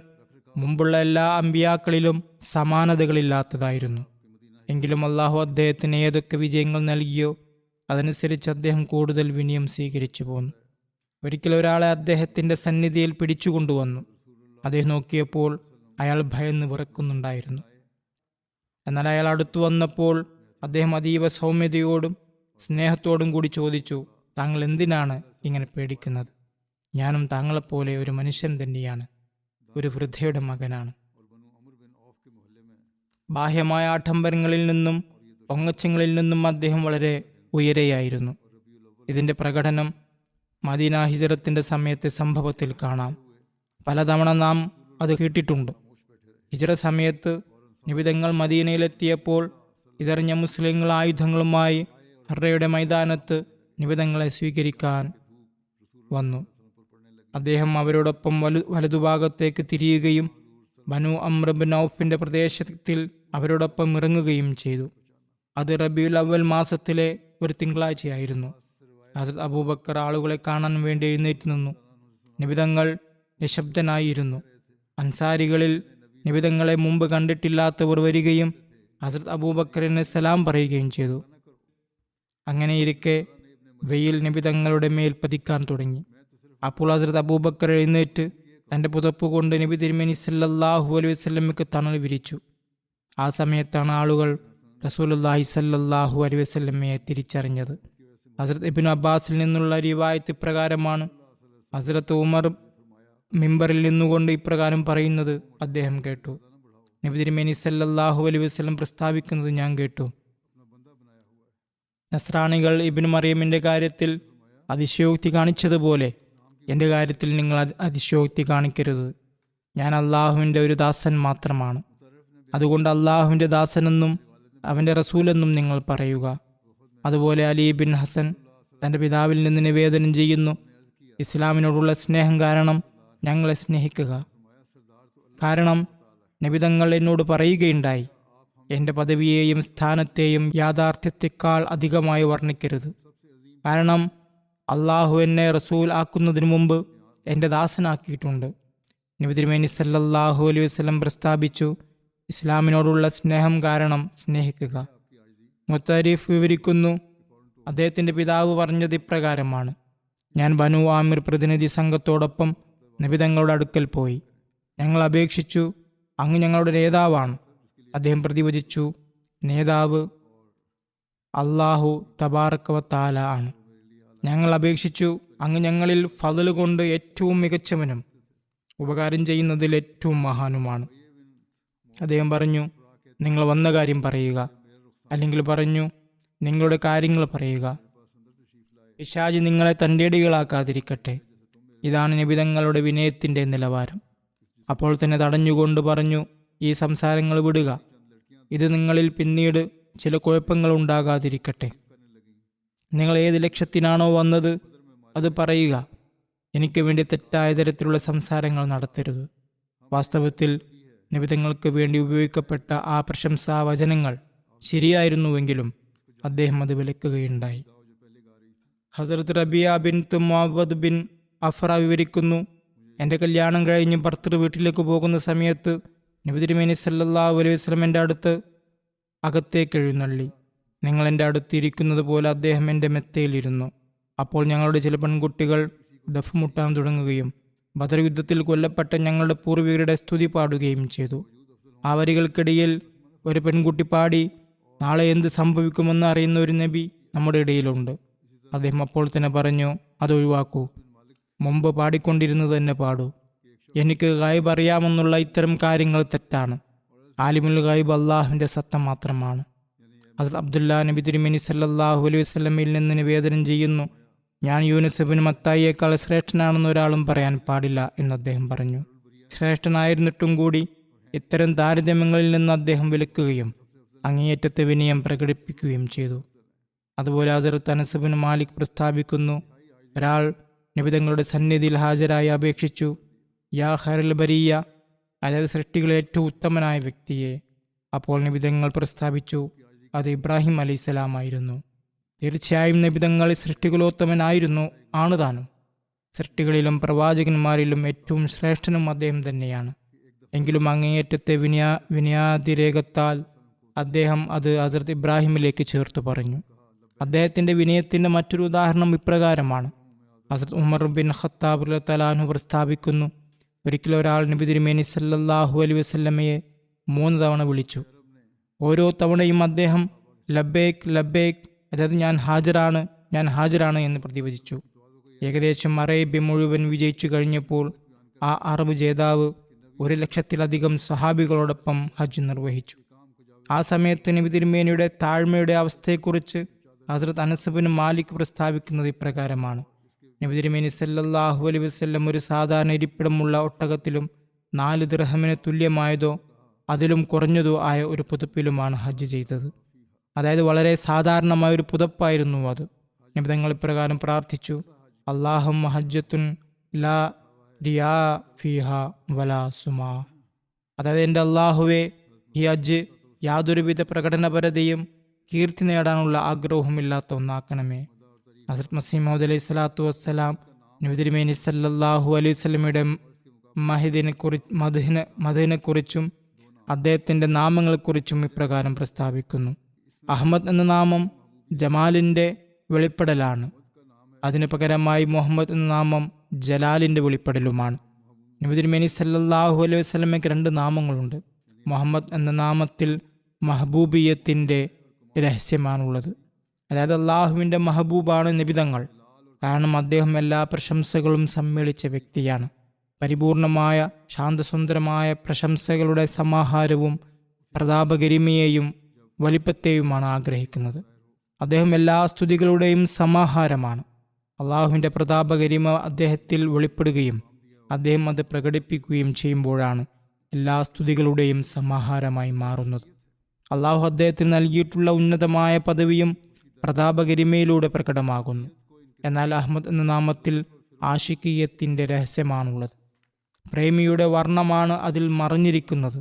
മുമ്പുള്ള എല്ലാ അമ്പിയാക്കളിലും സമാനതകളില്ലാത്തതായിരുന്നു. എങ്കിലും അള്ളാഹു അദ്ദേഹത്തിന് ഏതൊക്കെ വിജയങ്ങൾ നൽകിയോ അതനുസരിച്ച് അദ്ദേഹം കൂടുതൽ വിനയം സ്വീകരിച്ചു പോന്നു. ഒരിക്കൽ ഒരാളെ അദ്ദേഹത്തിൻ്റെ സന്നിധിയിൽ പിടിച്ചുകൊണ്ടുവന്നു. അദ്ദേഹം നോക്കിയപ്പോൾ അയാൾ ഭയന്ന് വിറക്കുന്നുണ്ടായിരുന്നു. എന്നാൽ അയാൾ അടുത്തു വന്നപ്പോൾ അദ്ദേഹം അതീവ സൗമ്യതയോടും സ്നേഹത്തോടും കൂടി ചോദിച്ചു, താങ്കൾ എന്തിനാണ് ഇങ്ങനെ പേടിക്കുന്നത്? ഞാനും താങ്കളെപ്പോലെ ഒരു മനുഷ്യൻ തന്നെയാണ്, ഒരു വൃദ്ധയുടെ മകനാണ്. ബാഹ്യമായ ആഡംബരങ്ങളിൽ നിന്നും പൊങ്ങച്ചങ്ങളിൽ നിന്നും അദ്ദേഹം വളരെ ഉയരെയായിരുന്നു. ഇതിൻ്റെ പ്രകടനം മദീന ഹിജ്റത്തിന്റെ സമയത്തെ സംഭവത്തിൽ കാണാം. പലതവണ നാം അത് കേട്ടിട്ടുണ്ട്. ഹിജ്റ സമയത്ത് നിബിതങ്ങൾ മദീനയിലെത്തിയപ്പോൾ ഇതറിഞ്ഞ മുസ്ലിങ്ങൾ ആയുധങ്ങളുമായി ഹറയുടെ മൈതാനത്ത് നിബിതങ്ങളെ സ്വീകരിക്കാൻ വന്നു. അദ്ദേഹം അവരോടൊപ്പം വലതുഭാഗത്തേക്ക് തിരിയുകയും ബനു അംർ ബിൻ ഔഫിന്റെ പ്രദേശത്തിൽ അവരോടൊപ്പം ഇറങ്ങുകയും ചെയ്തു. അത് റബീഉൽ അവ്വൽ മാസത്തിലെ ഒരു തിങ്കളാഴ്ചയായിരുന്നു. ഹസ്രത്ത് അബൂബക്കർ ആളുകളെ കാണാൻ വേണ്ടി എഴുന്നേറ്റ് നിന്നു. നിബിതങ്ങൾ നിശബ്ദനായിരുന്നു. അൻസാരികളിൽ നിബിതങ്ങളെ മുമ്പ് കണ്ടിട്ടില്ലാത്തവർ വരികയും ഹസ്രത്ത് അബൂബക്കറിന് സലാം പറയുകയും ചെയ്തു. അങ്ങനെയിരിക്കെ വെയിൽ നിബിതങ്ങളുടെ മേൽ പതിക്കാൻ തുടങ്ങി. അപ്പോൾ ഹസ്രത്ത് അബൂബക്കർ എഴുന്നേറ്റ് തൻ്റെ പുതപ്പ് കൊണ്ട് നബി തിരുമേനി സല്ലല്ലാഹു അലൈഹി വസല്ലമയ്ക്ക് തണൽ വിരിച്ചു. ആ സമയത്താണ് ആളുകൾ റസൂലുള്ളാഹി സല്ലല്ലാഹു അലൈഹി വസല്ലമയെ തിരിച്ചറിഞ്ഞത്. ഹസ്രത്ത് ഇബ്നു അബ്ബാസിൽ നിന്നുള്ള റിവായത്ത് ഇപ്രകാരമാണ്. ഹസ്രത്ത് ഉമർ മിമ്പറിൽ നിന്നുകൊണ്ട് ഇപ്രകാരം പറയുന്നത് അദ്ദേഹം കേട്ടു. നബി തിരുമേനി സല്ലല്ലാഹു അലൈഹി വസല്ലം പ്രസ്താവിക്കുന്നത് ഞാൻ കേട്ടു. നസ്രാണികൾ ഇബ്നു മറിയമിൻ്റെ കാര്യത്തിൽ അതിശയോക്തി കാണിച്ചതുപോലെ എൻ്റെ കാര്യത്തിൽ നിങ്ങൾ അതിശയോക്തി കാണിക്കരുത്. ഞാൻ അള്ളാഹുവിൻ്റെ ഒരു ദാസൻ മാത്രമാണ്. അതുകൊണ്ട് അള്ളാഹുവിൻ്റെ ദാസനെന്നും അവൻ്റെ റസൂലെന്നും നിങ്ങൾ പറയുക. അതുപോലെ അലി ബിൻ ഹസൻ തൻ്റെ പിതാവിൽ നിന്ന് നിവേദനം ചെയ്യുന്നു, ഇസ്ലാമിനോടുള്ള സ്നേഹം കാരണം ഞങ്ങളെ സ്നേഹിക്കുക. കാരണം നബിതങ്ങൾ എന്നോട് പറയുകയുണ്ടായി, എൻ്റെ പദവിയെയും സ്ഥാനത്തെയും യാഥാർത്ഥ്യത്തെക്കാൾ അധികമായി വർണ്ണിക്കരുത്. കാരണം അള്ളാഹു എന്നെ റസൂൽ ആക്കുന്നതിനു മുമ്പ് എൻ്റെ ദാസനാക്കിയിട്ടുണ്ട്. നബി തിരുമേനി സല്ലല്ലാഹു അലൈഹി വസല്ലം പ്രസ്താവിച്ചു, ഇസ്ലാമിനോടുള്ള സ്നേഹം കാരണം സ്നേഹിക്കുക. മുത്തരീഫ് വിവരിക്കുന്നു, അദ്ദേഹത്തിൻ്റെ പിതാവ് പറഞ്ഞത് ഇപ്രകാരമാണ്: ഞാൻ ബനു ആമിർ പ്രതിനിധി സംഘത്തോടൊപ്പം നബിതങ്ങളുടെ അടുക്കൽ പോയി. ഞങ്ങൾ അപേക്ഷിച്ചു, അങ്ങ് ഞങ്ങളുടെ നേതാവാണ്. അദ്ദേഹം പ്രതിവചിച്ചു, നേതാവ് അള്ളാഹു തബാറക വ തആല ആണ്. ഞങ്ങൾ അപേക്ഷിച്ചു, അങ്ങ് ഞങ്ങളിൽ ഫള് കൊണ്ട് ഏറ്റവും മികച്ചവനും ഉപകാരം ചെയ്യുന്നതിൽ ഏറ്റവും മഹാനുമാണ്. അദ്ദേഹം പറഞ്ഞു, നിങ്ങൾ വന്ന കാര്യം പറയുക, അല്ലെങ്കിൽ പറഞ്ഞു, നിങ്ങളുടെ കാര്യങ്ങൾ പറയുക. പിശാച് നിങ്ങളെ തൻ്റെടികളാക്കാതിരിക്കട്ടെ. ഇതാണ് നിബിതങ്ങളുടെ വിനയത്തിൻ്റെ നിലവാരം. അപ്പോൾ തന്നെ തടഞ്ഞുകൊണ്ട് പറഞ്ഞു, ഈ സംസാരങ്ങൾ വിടുക. ഇത് നിങ്ങളിൽ പിന്നീട് ചില കുഴപ്പങ്ങൾ ഉണ്ടാകാതിരിക്കട്ടെ. നിങ്ങൾ ഏത് ലക്ഷ്യത്തിനാണോ വന്നത് അത് പറയുക. എനിക്ക് വേണ്ടി തെറ്റായ തരത്തിലുള്ള സംസാരങ്ങൾ നടത്തരുത്. വാസ്തവത്തിൽ നിബിധങ്ങൾക്ക് വേണ്ടി ഉപയോഗിക്കപ്പെട്ട ആ പ്രശംസാ വചനങ്ങൾ ശരിയായിരുന്നുവെങ്കിലും അദ്ദേഹം അത് വിലക്കുകയുണ്ടായി. ഹസരത്ത് റബിയ ബിൻ മുഅവ്വദ് ബിൻ അഫ്ര വിവരിക്കുന്നു, എൻ്റെ കല്യാണം കഴിഞ്ഞ് ഭർത്തൃ വീട്ടിലേക്ക് പോകുന്ന സമയത്ത് നബി തിരുമേനി സല്ലല്ലാഹു അലൈഹി വസല്ലം എൻ്റെ അടുത്ത് അകത്തേക്ക് എഴുന്നള്ളി. നിങ്ങൾ എൻ്റെ അടുത്ത് ഇരിക്കുന്നത് പോലെ അദ്ദേഹം എൻ്റെ മെത്തയിലിരുന്നു. അപ്പോൾ ഞങ്ങളുടെ ചില പെൺകുട്ടികൾ ദഫ് മുട്ടാൻ തുടങ്ങുകയും ബദർ യുദ്ധത്തിൽ കൊല്ലപ്പെട്ട ഞങ്ങളുടെ പൂർവികരുടെ സ്തുതി പാടുകയും ചെയ്തു. ആ വരികൾക്കിടയിൽ ഒരു പെൺകുട്ടി പാടി, നാളെ എന്ത് സംഭവിക്കുമെന്ന് അറിയുന്ന ഒരു നബി നമ്മുടെ ഇടയിലുണ്ട്. അദ്ദേഹം അപ്പോൾ തന്നെ പറഞ്ഞു, അതൊഴിവാക്കൂ, മുമ്പ് പാടിക്കൊണ്ടിരുന്നത് തന്നെ പാടൂ. എനിക്ക് ഗൈബ് അറിയാമെന്നുള്ള ഇത്തരം കാര്യങ്ങൾ തെറ്റാണ്. ആലിമുൽ ഗൈബ് അള്ളാഹുവിൻ്റെ സത്തം മാത്രമാണ്. ഹസ്രത്ത് അബ്ദുല്ല നബി തിരുമേനി സല്ലല്ലാഹു അലൈഹി വസല്ലമയിൽ നിന്ന് നിവേദനം ചെയ്യുന്നു, ഞാൻ യൂനുസ് ഇബ്നു മത്തായിയേക്കാൾ ശ്രേഷ്ഠനാണെന്ന് ഒരാളും പറയാൻ പാടില്ല എന്ന് അദ്ദേഹം പറഞ്ഞു. ശ്രേഷ്ഠനായിരുന്നിട്ടും കൂടി ഇത്തരം താരതമ്യങ്ങളിൽ നിന്ന് അദ്ദേഹം വിലക്കുകയും അങ്ങേയറ്റത്തെ വിനയം പ്രകടിപ്പിക്കുകയും ചെയ്തു. അതുപോലെ ഹസ്രത്ത് അനസ് ഇബ്നു മാലിക് പ്രസ്താവിക്കുന്നു, ഒരാൾ നിബിധങ്ങളുടെ സന്നിധിയിൽ ഹാജരായി അപേക്ഷിച്ചു, യാ ഖൈറുൽ ബരിയ, അതായത് സൃഷ്ടികളിൽ ഏറ്റവും ഉത്തമനായ വ്യക്തിയെ. അപ്പോൾ നിബിധങ്ങൾ പ്രസ്താവിച്ചു, അത് ഇബ്രാഹിം അലൈഹിസ്സലാമായിരുന്നു. തീർച്ചയായും നിബിധങ്ങൾ സൃഷ്ടികുലോത്തമനായിരുന്നു, ആണുതാനും. സൃഷ്ടികളിലും പ്രവാചകന്മാരിലും ഏറ്റവും ശ്രേഷ്ഠനും അദ്ദേഹം തന്നെയാണ്. എങ്കിലും അങ്ങേയറ്റത്തെ വിനയാതിരേകത്താൽ അദ്ദേഹം അത് ഹസ്രത്ത് ഇബ്രാഹിമിലേക്ക് ചേർത്ത് പറഞ്ഞു. അദ്ദേഹത്തിൻ്റെ വിനയത്തിൻ്റെ മറ്റൊരു ഉദാഹരണം ഇപ്രകാരമാണ്. ഹസ്രത്ത് ഉമർ ബിൻ ഖത്താബ് റളിയല്ലാഹു അൻഹു പ്രസ്താവിക്കുന്നു, ഒരിക്കലും ഒരാൾ നബി തിരുമേനി സല്ലല്ലാഹു അലൈഹി വസല്ലമയെ 3 തവണ വിളിച്ചു. ഓരോ തവണയും അദ്ദേഹം ലബ്ബേക്ക് ലബ്ബേക്ക്, അതായത് ഞാൻ ഹാജരാണ് എന്ന് പ്രതിവചിച്ചു. ഏകദേശം അറേബ്യ മുഴുവൻ വിജയിച്ചു കഴിഞ്ഞപ്പോൾ ആ അറബ് ജേതാവ് 1,00,000-ലധികം സഹാബികളോടൊപ്പം ഹജ്ജ് നിർവഹിച്ചു. ആ സമയത്ത് നബി തിരുമേനിയുടെ താഴ്മയുടെ അവസ്ഥയെക്കുറിച്ച് ഹസ്രത്ത് അനസ് ബിൻ മാലിക് പ്രസ്താവിക്കുന്നത് ഇപ്രകാരമാണ്. നബി തിരുമേനി സല്ലല്ലാഹു അലൈഹി വസല്ലം ഒരു സാധാരണ ഇരിപ്പിടമുള്ള ഒട്ടകത്തിലും 4 ദിർഹമിന് തുല്യമായതോ അതിലും കുറഞ്ഞതോ ആയ ഒരു പുതപ്പിലുമാണ് ഹജ്ജ് ചെയ്തത്. അതായത് വളരെ സാധാരണമായ ഒരു പുതപ്പായിരുന്നു അത്. നബി തങ്ങൾ ഇപ്രകാരം പ്രാർത്ഥിച്ചു, അല്ലാഹുമ്മ ഹജ്ജത്തുൻ ലാ റിയാ ഫീഹ വലാ സുമാ, അതായത് എൻ്റെ അള്ളാഹുവേ, ഈ ഹജ്ജ് യാതൊരുവിധ പ്രകടനപരതയും കീർത്തി നേടാനുള്ള ആഗ്രഹവുമില്ലാത്ത ഒന്നാക്കണമേ. ഹസ്രത്ത് മസീഹ് മൗഊദ് അലൈഹി സ്വലാത്തു വസ്സലാം നബി തിരുമേനി സല്ലല്ലാഹു അലൈഹി വസല്ലമയുടെ മദ്ഹിനെക്കുറിച്ചും അദ്ദേഹത്തിൻ്റെ നാമങ്ങളെക്കുറിച്ചും ഇപ്രകാരം പ്രസ്താവിക്കുന്നു. അഹമ്മദ് എന്ന നാമം ജമാലിൻ്റെ വെളിപ്പെടലാണ്. അതിനു പകരമായി മുഹമ്മദ് എന്ന നാമം ജലാലിൻ്റെ വെളിപ്പെടലുമാണ്. നബി തിരുമേനി സല്ലല്ലാഹു അലൈഹി വസല്ലമയ്ക്ക് 2 നാമങ്ങളുണ്ട്. മുഹമ്മദ് എന്ന നാമത്തിൽ മഹബൂബിയത്തിൻ്റെ രഹസ്യമാണുള്ളത്. അതായത് അള്ളാഹുവിൻ്റെ മഹബൂബാണ് നബിതങ്ങൾ. കാരണം അദ്ദേഹം എല്ലാ പ്രശംസകളും സമ്മേളിച്ച വ്യക്തിയാണ്. പരിപൂർണമായ ശാന്തസുന്ദരമായ പ്രശംസകളുടെ സമാഹാരവും പ്രതാപഗരിമയെയും വലിപ്പത്തെയുമാണ് ആഗ്രഹിക്കുന്നത്. അദ്ദേഹം എല്ലാ സ്തുതികളുടെയും സമാഹാരമാണ്. അള്ളാഹുവിൻ്റെ പ്രതാപഗരിമ അദ്ദേഹത്തിൽ വെളിപ്പെടുകയും അദ്ദേഹം അത് പ്രകടിപ്പിക്കുകയും ചെയ്യുമ്പോഴാണ് എല്ലാ സ്തുതികളുടെയും സമാഹാരമായി മാറുന്നത്. അള്ളാഹു അദ്ദേഹത്തിന് നൽകിയിട്ടുള്ള ഉന്നതമായ പദവിയും പ്രതാപഗരിമയിലൂടെ പ്രകടമാകുന്നു. എന്നാൽ അഹമ്മദ് എന്ന നാമത്തിൽ ആശിഖിയത്തിൻ്റെ രഹസ്യമാണുള്ളത്. പ്രേമിയുടെ വർണ്ണമാണ് അതിൽ മറഞ്ഞിരിക്കുന്നത്.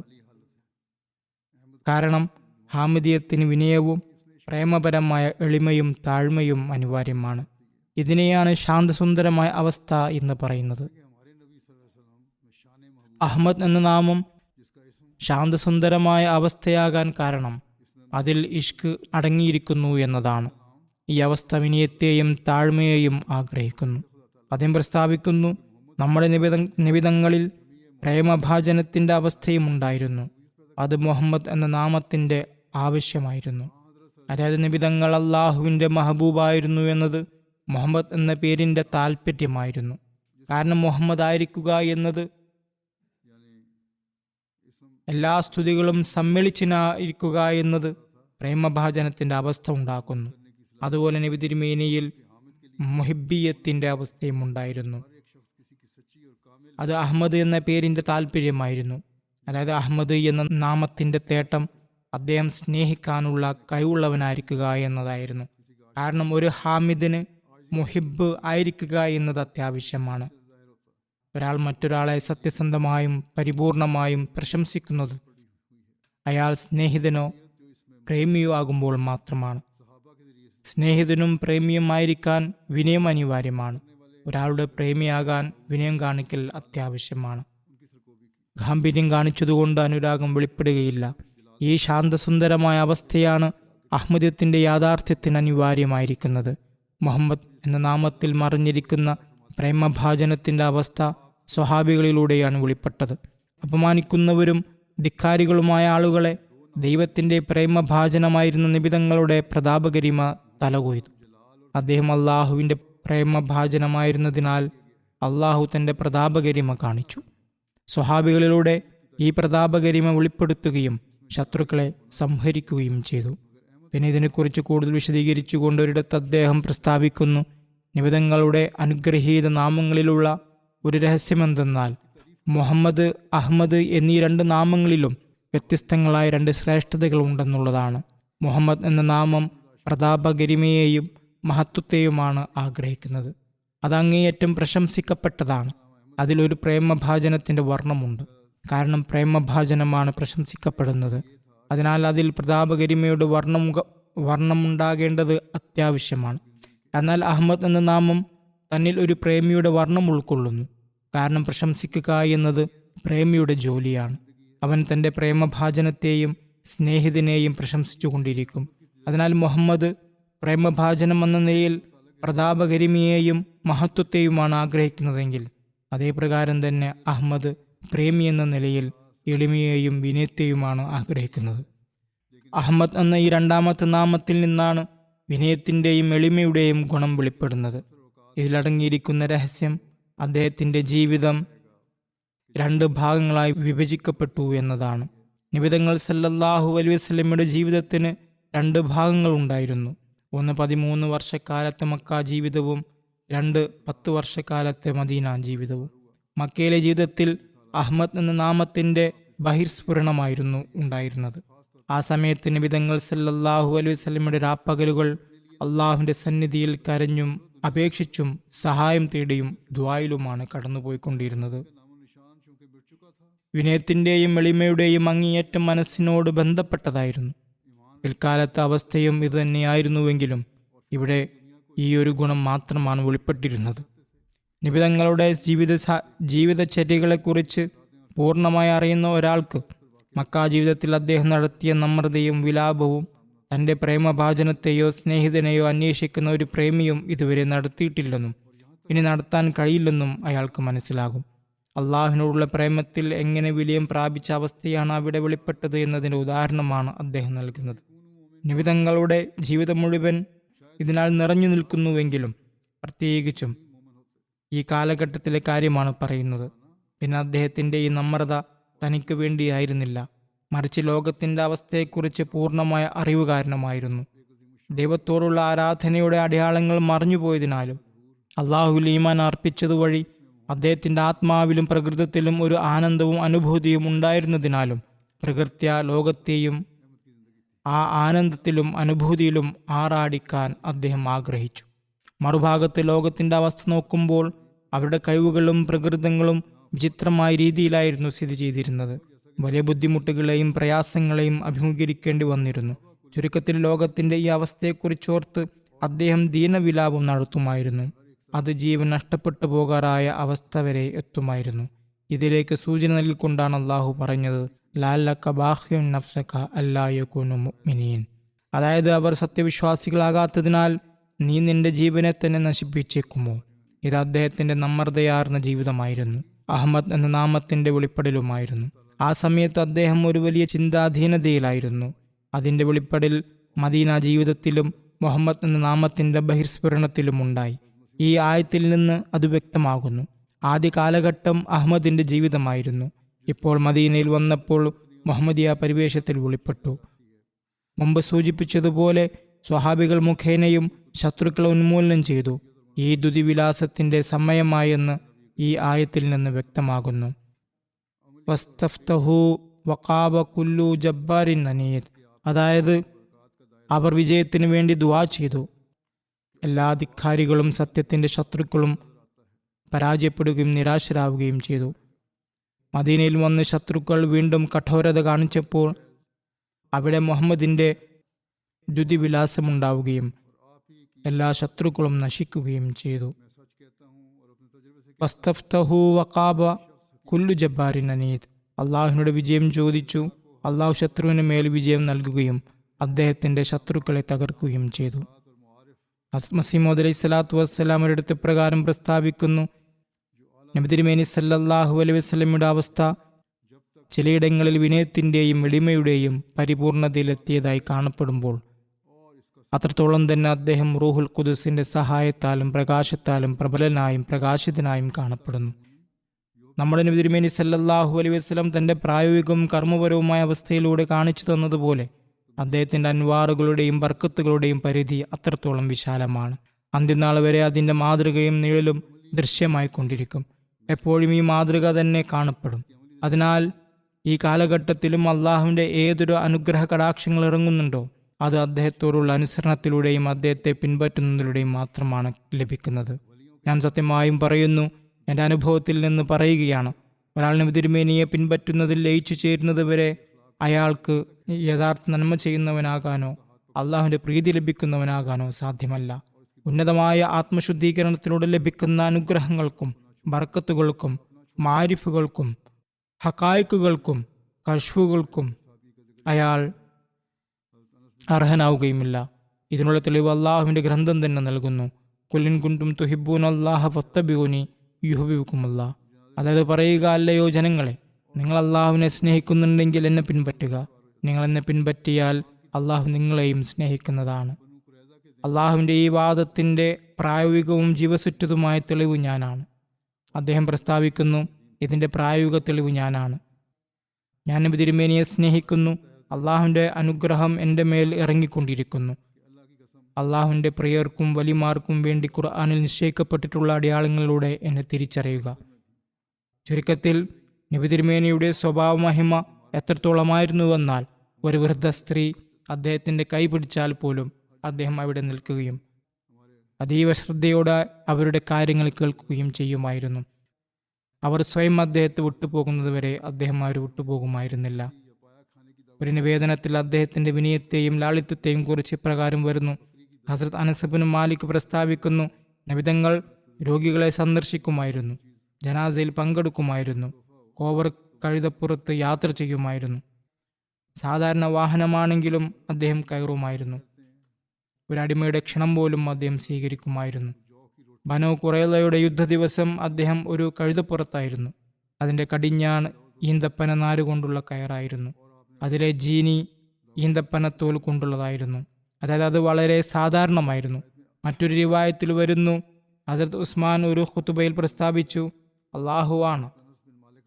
കാരണം ഹാമിദിയത്തിന് വിനയവും പ്രേമപരമായ എളിമയും താഴ്മയും അനിവാര്യമാണ്. ഇതിനെയാണ് ശാന്തസുന്ദരമായ അവസ്ഥ എന്ന് പറയുന്നത്. അഹമ്മദ് എന്ന നാമം ശാന്തസുന്ദരമായ അവസ്ഥയാകാൻ കാരണം അതിൽ ഇഷ്ക് അടങ്ങിയിരിക്കുന്നു എന്നതാണ്. ഈ അവസ്ഥ വിനയത്തെയും താഴ്മയെയും ആഗ്രഹിക്കുന്നു. അദ്ദേഹം പ്രസ്താവിക്കുന്നു, നമ്മുടെ നിബിധങ്ങളിൽ പ്രേമഭാജനത്തിൻ്റെ അവസ്ഥയും ഉണ്ടായിരുന്നു. അത് മുഹമ്മദ് എന്ന നാമത്തിൻ്റെ ആവശ്യമായിരുന്നു. അതായത് നിബിധങ്ങൾ അള്ളാഹുവിൻ്റെ മഹബൂബായിരുന്നു എന്നത് മുഹമ്മദ് എന്ന പേരിൻ്റെ താല്പര്യമായിരുന്നു. കാരണം മുഹമ്മദ് ആയിരിക്കുക എന്നത് എല്ലാ സ്തുതികളും സമ്മേളിച്ചിരിക്കുക എന്നത് പ്രേമഭാജനത്തിൻ്റെ അവസ്ഥ ഉണ്ടാക്കുന്നു. അതുപോലെ നബി തിരുമേനിയിൽ മുഹിബ്ബിയത്തിൻ്റെ അവസ്ഥയും ഉണ്ടായിരുന്നു. അത് അഹമ്മദ് എന്ന പേരിൻ്റെ താല്പര്യമായിരുന്നു. അതായത് അഹമ്മദ് എന്ന നാമത്തിൻ്റെ തേട്ടം അദ്ദേഹം സ്നേഹിക്കാനുള്ള കഴിവുള്ളവനായിരിക്കുക എന്നതായിരുന്നു. കാരണം ഒരു ഹാമിദിന് മുഹിബ് ആയിരിക്കുക എന്നത് അത്യാവശ്യമാണ്. ഒരാൾ മറ്റൊരാളെ സത്യസന്ധമായും പരിപൂർണമായും പ്രശംസിക്കുന്നത് അയാൾ സ്നേഹിതനോ പ്രേമിയോ ആകുമ്പോൾ മാത്രമാണ്. സ്നേഹിതനും പ്രേമിയുമായിരിക്കാൻ വിനയം അനിവാര്യമാണ്. ഒരാളുടെ പ്രേമിയാകാൻ വിനയം കാണിക്കൽ അത്യാവശ്യമാണ്. ഗാംഭീര്യം കാണിച്ചതുകൊണ്ട് അനുരാഗം വെളിപ്പെടുകയില്ല. ഈ ശാന്തസുന്ദരമായ അവസ്ഥയാണ് അഹമ്മദിയത്തിന്റെ യാഥാർത്ഥ്യത്തിന് അനിവാര്യമായിരിക്കുന്നത്. മുഹമ്മദ് എന്ന നാമത്തിൽ മറിഞ്ഞിരിക്കുന്ന പ്രേമഭാജനത്തിന്റെ അവസ്ഥ സ്വഹാബികളിലൂടെയാണ് വെളിപ്പെട്ടത്. അപമാനിക്കുന്നവരും ധിക്കാരികളുമായ ആളുകളെ ദൈവത്തിന്റെ പ്രേമഭാജനമായിരുന്ന നിബിതങ്ങളുടെ പ്രതാപഗരിമ തലകൊയ്തു. അദ്ദേഹം അള്ളാഹുവിന്റെ പ്രേമഭാജനമായിരുന്നതിനാൽ അള്ളാഹു തന്റെ പ്രതാപഗരിമ കാണിച്ചു. സ്വഹാബികളിലൂടെ ഈ പ്രതാപഗരിമ വെളിപ്പെടുത്തുകയും ശത്രുക്കളെ സംഹരിക്കുകയും ചെയ്തു. പിന്നെ ഇതിനെക്കുറിച്ച് കൂടുതൽ വിശദീകരിച്ചുകൊണ്ട് ഒരിടത്ത് അദ്ദേഹം പ്രസ്താവിക്കുന്നു, നിബിതങ്ങളുടെ അനുഗ്രഹീത നാമങ്ങളിലുള്ള ഒരു രഹസ്യമെന്തെന്നാൽ മുഹമ്മദ്, അഹമ്മദ് എന്നീ രണ്ട് നാമങ്ങളിലും വ്യത്യസ്തങ്ങളായ രണ്ട് ശ്രേഷ്ഠതകൾ ഉണ്ടെന്നുള്ളതാണ്. മുഹമ്മദ് എന്ന നാമം പ്രതാപഗരിമയെയും മഹത്വത്തെയുമാണ് ആഗ്രഹിക്കുന്നത്. അത് അങ്ങേയറ്റം പ്രശംസിക്കപ്പെട്ടതാണ്. അതിലൊരു പ്രേമഭാജനത്തിന്റെ വർണ്ണമുണ്ട്. കാരണം പ്രേമഭാജനമാണ് പ്രശംസിക്കപ്പെടുന്നത്. അതിനാൽ അതിൽ പ്രതാപഗരിമയുടെ വർണ്ണമുണ്ടാകേണ്ടത് അത്യാവശ്യമാണ്. എന്നാൽ അഹമ്മദ് എന്ന നാമം തന്നിൽ ഒരു പ്രേമിയുടെ വർണ്ണം ഉൾക്കൊള്ളുന്നു. കാരണം പ്രശംസിക്കുക എന്നത് പ്രേമിയുടെ ജോലിയാണ്. അവൻ തൻ്റെ പ്രേമഭാജനത്തെയും സ്നേഹിതനെയും പ്രശംസിച്ചുകൊണ്ടിരിക്കും. അതിനാൽ മുഹമ്മദ് പ്രേമഭാജനം എന്ന നിലയിൽ പ്രതാപഗരിമയെയും മഹത്വത്തെയുമാണ് ആഗ്രഹിക്കുന്നതെങ്കിൽ, അതേപ്രകാരം തന്നെ അഹമ്മദ് പ്രേമി എന്ന നിലയിൽ എളിമയെയും വിനയത്തെയുമാണ് ആഗ്രഹിക്കുന്നത്. അഹമ്മദ് എന്ന ഈ രണ്ടാമത്തെ നാമത്തിൽ നിന്നാണ് വിനയത്തിൻ്റെയും എളിമയുടെയും ഗുണം വെളിപ്പെടുന്നത്. ഇതിലടങ്ങിയിരിക്കുന്ന രഹസ്യം അദ്ദേഹത്തിൻ്റെ ജീവിതം രണ്ട് ഭാഗങ്ങളായി വിഭജിക്കപ്പെട്ടു എന്നതാണ്. നിബിതങ്ങൾ സല്ലല്ലാഹു അലൈഹി വസല്ലമയുടെ ജീവിതത്തിന് രണ്ട് ഭാഗങ്ങളുണ്ടായിരുന്നു. ഒന്ന് 13 വർഷക്കാലത്തെ മക്ക ജീവിതവും 2 10 വർഷക്കാലത്തെ മദീന ജീവിതവും. മക്കയിലെ ജീവിതത്തിൽ അഹമ്മദ് എന്ന നാമത്തിൻ്റെ ബഹിർസ്ഫുരണമായിരുന്നു ഉണ്ടായിരുന്നത്. ആ സമയത്ത് നിബിതങ്ങൾ സല്ലല്ലാഹു അലൈഹി വസല്ലമയുടെ രാപ്പകലുകൾ അള്ളാഹുവിൻ്റെ സന്നിധിയിൽ കരഞ്ഞും അപേക്ഷിച്ചും സഹായം തേടിയും ദുആയിലുമാണ് കടന്നുപോയിക്കൊണ്ടിരുന്നത്. വിനയത്തിൻ്റെയും എളിമയുടെയും അങ്ങേയറ്റം മനസ്സിനോട് ബന്ധപ്പെട്ടതായിരുന്നു. പിൽക്കാലത്തെ അവസ്ഥയും ഇതുതന്നെയായിരുന്നുവെങ്കിലും ഇവിടെ ഈ ഒരു ഗുണം മാത്രമാണ് വെളിപ്പെട്ടിരുന്നത്. നിബിതങ്ങളുടെ ജീവിതചര്യകളെക്കുറിച്ച് പൂർണ്ണമായി അറിയുന്ന ഒരാൾക്ക് മക്ക ജീവിതത്തിൽ അദ്ദേഹം നടത്തിയ നമ്രതയും വിലാപവും തൻ്റെ പ്രേമഭാജനത്തെയോ സ്നേഹിതനെയോ അന്വേഷിക്കുന്ന ഒരു പ്രേമിയും ഇതുവരെ നടത്തിയിട്ടില്ലെന്നും ഇനി നടത്താൻ കഴിയില്ലെന്നും അയാൾക്ക് മനസ്സിലാകും. അള്ളാഹുവിനോടുള്ള പ്രേമത്തിൽ എങ്ങനെ വിലയം പ്രാപിച്ച അവസ്ഥയാണ് അവിടെ വെളിപ്പെട്ടത് എന്നതിൻ്റെ ഉദാഹരണമാണ് അദ്ദേഹം നൽകുന്നത്. നിബിതങ്ങളുടെ ജീവിതം മുഴുവൻ ഇതിനാൽ നിറഞ്ഞു നിൽക്കുന്നുവെങ്കിലും പ്രത്യേകിച്ചും ഈ കാലഘട്ടത്തിലെ കാര്യമാണ് പറയുന്നത്. പിന്നെ അദ്ദേഹത്തിൻ്റെ ഈ നമ്രത തനിക്ക് വേണ്ടിയായിരുന്നില്ല, മറിച്ച് ലോകത്തിൻ്റെ അവസ്ഥയെക്കുറിച്ച് പൂർണ്ണമായ അറിവ് കാരണമായിരുന്നു. ദൈവത്തോടുള്ള ആരാധനയുടെ അടയാളങ്ങൾ മറഞ്ഞുപോയതിനാലും അള്ളാഹുവിൽ ഈമാൻ അർപ്പിച്ചതുവഴി അദ്ദേഹത്തിൻ്റെ ആത്മാവിലും പ്രകൃതത്തിലും ഒരു ആനന്ദവും അനുഭൂതിയും ഉണ്ടായിരുന്നതിനാലും പ്രകൃത്യ ലോകത്തെയും ആ ആനന്ദത്തിലും അനുഭൂതിയിലും ആറാടിക്കാൻ അദ്ദേഹം ആഗ്രഹിച്ചു. മറുഭാഗത്ത് ലോകത്തിൻ്റെ അവസ്ഥ നോക്കുമ്പോൾ അവരുടെ കഴിവുകളും പ്രകൃതങ്ങളും വിചിത്രമായ രീതിയിലായിരുന്നു സ്ഥിതി ചെയ്തിരുന്നത്. വലിയ ബുദ്ധിമുട്ടുകളെയും പ്രയാസങ്ങളെയും അഭിമുഖീകരിക്കേണ്ടി വന്നിരുന്നു. ചുരുക്കത്തിൽ ലോകത്തിൻ്റെ ഈ അവസ്ഥയെക്കുറിച്ചോർത്ത് അദ്ദേഹം ദീനവിലാപം നടത്തുമായിരുന്നു. അത് ജീവൻ നഷ്ടപ്പെട്ടു പോകാറായ അവസ്ഥ വരെ എത്തുമായിരുന്നു. ഇതിലേക്ക് സൂചന നൽകിക്കൊണ്ടാണ് അള്ളാഹു പറഞ്ഞത്, ലഅല്ലക ബാഖിഉൻ നഫ്സക അല്ലാ യകൂനു മുഅ്മിനീൻ. അതായത് അവർ സത്യവിശ്വാസികളാകാത്തതിനാൽ നീ നിന്റെ ജീവനെ തന്നെ നശിപ്പിച്ചേക്കുമോ. ഇത് അദ്ദേഹത്തിൻ്റെ നമ്രതയാർന്ന ജീവിതമായിരുന്നു. അഹമ്മദ് എന്ന നാമത്തിൻ്റെ വെളിപ്പെടലുമായിരുന്നു. ആ സമയത്ത് അദ്ദേഹം ഒരു വലിയ ചിന്താധീനതയിലായിരുന്നു. അതിൻ്റെ വെളിപ്പെടൽ മദീന ജീവിതത്തിലും മുഹമ്മദ് എന്ന നാമത്തിൻ്റെ ബഹിർസ്ഫുരണത്തിലും ഉണ്ടായി. ഈ ആയത്തിൽ നിന്ന് അത് വ്യക്തമാകുന്നു. ആദ്യ കാലഘട്ടം അഹമ്മദിൻ്റെ ജീവിതമായിരുന്നു. ഇപ്പോൾ മദീനയിൽ വന്നപ്പോൾ മുഹമ്മദിയ പരിവേഷത്തിൽ വെളിപ്പെട്ടു. മുമ്പ് സൂചിപ്പിച്ചതുപോലെ സ്വഹാബികൾ മുഖേനയും ശത്രുക്കളെ ഉന്മൂലനം ചെയ്തു. ഈ ദുതിവിലാസത്തിൻ്റെ സമയമായെന്ന് ഈ ആയത്തിൽ നിന്ന് വ്യക്തമാകുന്നു. വസ്തഫ്തഹു വഖാബ കുല്ലു ജബ്ബാരിൻ അനീദ്. അതായത് അവർ വിജയത്തിന് വേണ്ടി ദുആ ചെയ്തു. എല്ലാ ധിക്കാരികളും സത്യത്തിൻ്റെ ശത്രുക്കളും പരാജയപ്പെടുകയും നിരാശരാവുകയും ചെയ്തു. മദീനയിൽ വന്ന് ശത്രുക്കൾ വീണ്ടും കഠോരത കാണിച്ചപ്പോൾ അവിടെ മുഹമ്മദിൻ്റെ ദ്യുതിവിലാസമുണ്ടാവുകയും എല്ലാ ശത്രുക്കളും നശിക്കുകയും ചെയ്തു. വസ്തഫ്തഹു വഖാബ കുല്ലു ജബ്ബാരിൻ അനീദ്. അള്ളാഹുവിനോട് വിജയം ചോദിച്ചു. അള്ളാഹു ശത്രുവിന് മേൽ വിജയം നൽകുകയും അദ്ദേഹത്തിൻ്റെ ശത്രുക്കളെ തകർക്കുകയും ചെയ്തു. മസീമോദ് അലൈഹി സ്വലാത്തു വസ്സലാം ഒരിടത്ത് പ്രകാരം പ്രസ്താവിക്കുന്നു, നബി തിരുമേനി സല്ലല്ലാഹു അലൈഹി വസല്ലമയുടെ അവസ്ഥ ചിലയിടങ്ങളിൽ വിനയത്തിൻ്റെയും എളിമയുടെയും പരിപൂർണതയിലെത്തിയതായി കാണപ്പെടുമ്പോൾ അത്രത്തോളം തന്നെ അദ്ദേഹം റൂഹുൽ ഖുദുസിന്റെ സഹായത്താലും പ്രകാശത്താലും പ്രബലനായും പ്രകാശിതനായും കാണപ്പെടുന്നു. നമ്മുടെ നബി തിരുമേനി സല്ലല്ലാഹു അലൈഹി വസല്ലം തൻ്റെ പ്രായോഗികവും കർമ്മപരവുമായ അവസ്ഥയിലൂടെ കാണിച്ചു തന്നതുപോലെ അദ്ദേഹത്തിൻ്റെ അൻവാറുകളുടെയും ബർക്കത്തുകളുടെയും പരിധി അത്രത്തോളം വിശാലമാണ്. അന്ത്യനാൾ വരെ അതിൻ്റെ മാതൃകയും നിഴലും ദൃശ്യമായി കൊണ്ടിരിക്കും. എപ്പോഴും ഈ മാതൃക തന്നെ കാണപ്പെടും. അതിനാൽ ഈ കാലഘട്ടത്തിലും അള്ളാഹുവിൻ്റെ ഏതൊരു അനുഗ്രഹ കടാക്ഷങ്ങൾ ഇറങ്ങുന്നുണ്ടോ അത് അദ്ദേഹത്തോടുള്ള അനുസരണത്തിലൂടെയും അദ്ദേഹത്തെ പിൻപറ്റുന്നതിലൂടെയും മാത്രമാണ് ലഭിക്കുന്നത്. ഞാൻ സത്യമായും പറയുന്നു, എൻ്റെ അനുഭവത്തിൽ നിന്ന് പറയുകയാണ്, ഒരാൾ നബി തിരുമേനിയെ പിൻപറ്റുന്നതിൽ ലയിച്ചു ചേരുന്നത് വരെ അയാൾക്ക് യഥാർത്ഥ നന്മ ചെയ്യുന്നവനാകാനോ അള്ളാഹുവിൻ്റെ പ്രീതി ലഭിക്കുന്നവനാകാനോ സാധ്യമല്ല. ഉന്നതമായ ആത്മശുദ്ധീകരണത്തിലൂടെ ലഭിക്കുന്ന അനുഗ്രഹങ്ങൾക്കും ബർക്കത്തുകൾക്കും മാരിഫുകൾക്കും ഹക്കായിക്കുകൾക്കും കശ്ഫുകൾക്കും അയാൾ അർഹനാവുകയുമില്ല. ഇതിനുള്ള തെളിവ് അള്ളാഹുവിൻ്റെ ഗ്രന്ഥം തന്നെ നൽകുന്നു. കുല്ലിൻ കുന്തും തുഹിബ്ബൂന അല്ലാഹ ഫത്തബിഊനി യുഹ്ബിബുക്കുമുല്ലാഹ്. അതായത് പറയുക, അല്ലയോ ജനങ്ങളെ, നിങ്ങൾ അള്ളാഹുവിനെ സ്നേഹിക്കുന്നുണ്ടെങ്കിൽ എന്നെ പിൻപറ്റുക. നിങ്ങൾ എന്നെ പിൻപറ്റിയാൽ അള്ളാഹു നിങ്ങളെയും സ്നേഹിക്കുന്നതാണ്. അള്ളാഹുവിൻ്റെ ഈ വാദത്തിൻ്റെ പ്രായോഗികവും ജീവസുറ്റതുമായ തെളിവ് ഞാനാണ്. അദ്ദേഹം പ്രസ്താവിക്കുന്നു, ഇതിൻ്റെ പ്രായോഗിക തെളിവ് ഞാനാണ്. ഞാൻ നബി തിരുമേനിയെ സ്നേഹിക്കുന്നു. അള്ളാഹുവിൻ്റെ അനുഗ്രഹം എൻ്റെ മേൽ ഇറങ്ങിക്കൊണ്ടിരിക്കുന്നു. അള്ളാഹുവിൻ്റെ പ്രിയർക്കും വലിമാർക്കും വേണ്ടി ഖുർആനിൽ നിശ്ചയിക്കപ്പെട്ടിട്ടുള്ള അടയാളങ്ങളിലൂടെ എന്നെ തിരിച്ചറിയുക. ചുരുക്കത്തിൽ നബി തിരുമേനിയുടെ സ്വഭാവ മഹിമ എത്രത്തോളമായിരുന്നുവെന്നാൽ ഒരു വൃദ്ധ സ്ത്രീ അദ്ദേഹത്തിൻ്റെ കൈ പിടിച്ചാൽ പോലും അദ്ദേഹം അവിടെ നിൽക്കുകയും അതീവ ശ്രദ്ധയോടെ അവരുടെ കാര്യങ്ങൾ കേൾക്കുകയും ചെയ്യുമായിരുന്നു. അവർ സ്വയം അദ്ദേഹത്തെ വിട്ടുപോകുന്നതുവരെ അദ്ദേഹം അവർ വിട്ടുപോകുമായിരുന്നില്ല. ഒരു നിവേദനത്തിൽ അദ്ദേഹത്തിൻ്റെ വിനയത്തെയും ലാളിത്യത്തെയും കുറിച്ച് ഇപ്രകാരം വരുന്നു. ഹസ്രത്ത് അനസ് ഇബ്നു മാലിക് പ്രസ്താവിക്കുന്നു, നബിതങ്ങൾ രോഗികളെ സന്ദർശിക്കുമായിരുന്നു, ജനാസയിൽ പങ്കെടുക്കുമായിരുന്നു, കോവർ കഴുതപ്പുറത്ത് യാത്ര ചെയ്യുമായിരുന്നു. സാധാരണ വാഹനമാണെങ്കിലും അദ്ദേഹം കയറുമായിരുന്നു. ഒരു അടിമയുടെ ക്ഷണം പോലും അദ്ദേഹം സ്വീകരിക്കുമായിരുന്നു. ബനോ ഖുറൈളയുടെ യുദ്ധ ദിവസം അദ്ദേഹം ഒരു കഴുതപ്പുറത്തായിരുന്നു. അതിൻ്റെ കടിഞ്ഞാൺ ഈന്തപ്പന നാരുകൊണ്ടുള്ള കയറായിരുന്നു. അതിലെ ജീനി ഈന്തപ്പനത്തോൽ കൊണ്ടുള്ളതായിരുന്നു. അതായത് അത് വളരെ സാധാരണമായിരുന്നു. മറ്റൊരു റിവായത്തിൽ വരുന്നു, ഹസരത്ത് ഉസ്മാൻ ഒരു ഖുതുബയിൽ പ്രസ്താവിച്ചു, അള്ളാഹുവാണ്,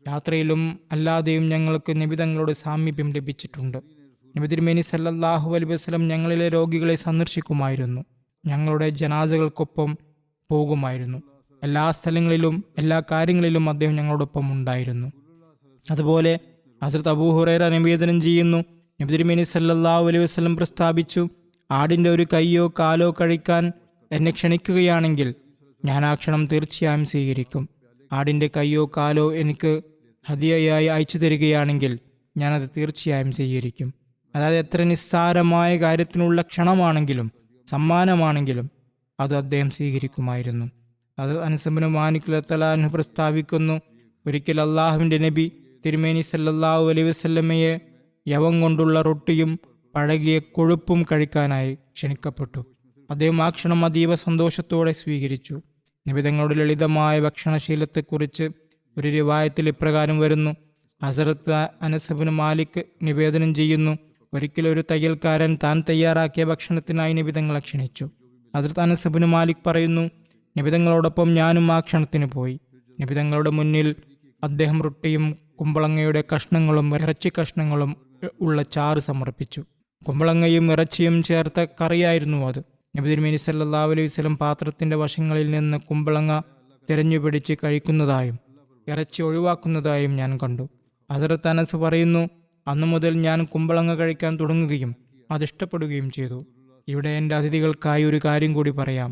യാത്രയിലും അല്ലാതെയും ഞങ്ങൾക്ക് നബിതങ്ങളുടെ സാമീപ്യം ലഭിച്ചിട്ടുണ്ട്. നബി തിരുമേനി സല്ലല്ലാഹു അലൈഹി വസല്ലം ഞങ്ങളിലെ രോഗികളെ സന്ദർശിക്കുമായിരുന്നു, ഞങ്ങളുടെ ജനാസകൾക്കൊപ്പം പോകുമായിരുന്നു. എല്ലാ സ്ഥലങ്ങളിലും എല്ലാ കാര്യങ്ങളിലും അദ്ദേഹം ഞങ്ങളോടൊപ്പം ഉണ്ടായിരുന്നു. അതുപോലെ ഹസ്രത്ത് അബൂ ഹുറൈറ നിവേദനം ചെയ്യുന്നു, നബി തിരുമേനി സല്ലല്ലാഹു അലൈഹി വസല്ലം പ്രസ്താവിച്ചു, ആടിൻ്റെ ഒരു കൈയോ കാലോ കഴിക്കാൻ എന്നെ ക്ഷണിക്കുകയാണെങ്കിൽ ഞാൻ ആ ക്ഷണം തീർച്ചയായും സ്വീകരിക്കും. ആടിൻ്റെ കൈയോ കാലോ എനിക്ക് ഹദിയയായി അയച്ചു തരികയാണെങ്കിൽ ഞാനത് തീർച്ചയായും സ്വീകരിക്കും. അതായത് എത്ര നിസ്സാരമായ കാര്യത്തിനുള്ള ക്ഷണമാണെങ്കിലും സമ്മാനമാണെങ്കിലും അത് അദ്ദേഹം സ്വീകരിക്കുമായിരുന്നു. അത് അനസ് ഇബ്നു മാലിക് റളിയല്ലാഹു അൻഹു പ്രസ്താവിക്കുന്നു, ഒരിക്കൽ അള്ളാഹുവിൻ്റെ നബി തിരുമേനി സല്ലല്ലാഹു അലൈഹി വസല്ലമയെ യവം കൊണ്ടുള്ള റൊട്ടിയും പഴകിയ കൊഴുപ്പും കഴിക്കാനായി ക്ഷണിക്കപ്പെട്ടു. അദ്ദേഹം ആ ക്ഷണം അതീവ സന്തോഷത്തോടെ സ്വീകരിച്ചു. നിബിതങ്ങളുടെ ലളിതമായ ഭക്ഷണശീലത്തെക്കുറിച്ച് ഒരു റിവായത്തിൽ ഇപ്രകാരം വരുന്നു. ഹസരത്ത് അനസ് ഇബ്നു മാലിക് നിവേദനം ചെയ്യുന്നു, ഒരിക്കൽ ഒരു തയ്യൽക്കാരൻ താൻ തയ്യാറാക്കിയ ഭക്ഷണത്തിനായി നിബിതങ്ങളെ ക്ഷണിച്ചു. ഹസരത്ത് അനസ് ഇബ്നു മാലിക് പറയുന്നു, നിബിതങ്ങളോടൊപ്പം ഞാനും ആ ക്ഷണത്തിന് പോയി. നിബിതങ്ങളുടെ മുന്നിൽ അദ്ദേഹം റൊട്ടിയും കുമ്പളങ്ങയുടെ കഷ്ണങ്ങളും ഇറച്ചി കഷ്ണങ്ങളും ഉള്ള ചാറ് സമർപ്പിച്ചു. കുമ്പളങ്ങയും ഇറച്ചിയും ചേർത്ത കറിയായിരുന്നു അത്. നബി തിരുമേനി സല്ലല്ലാഹു അലൈഹി വസല്ലം പാത്രത്തിന്റെ വശങ്ങളിൽ നിന്ന് കുമ്പളങ്ങ തിരഞ്ഞുപിടിച്ച് കഴിക്കുന്നതായും ഇറച്ചി ഒഴിവാക്കുന്നതായും ഞാൻ കണ്ടു. ഹസരത്ത് അനസ് പറയുന്നു, അന്നു മുതൽ ഞാൻ കുമ്പളങ്ങ കഴിക്കാൻ തുടങ്ങുകയും അതിഷ്ടപ്പെടുകയും ചെയ്തു. ഇവിടെ എൻ്റെ അതിഥികൾക്കായി ഒരു കാര്യം കൂടി പറയാം.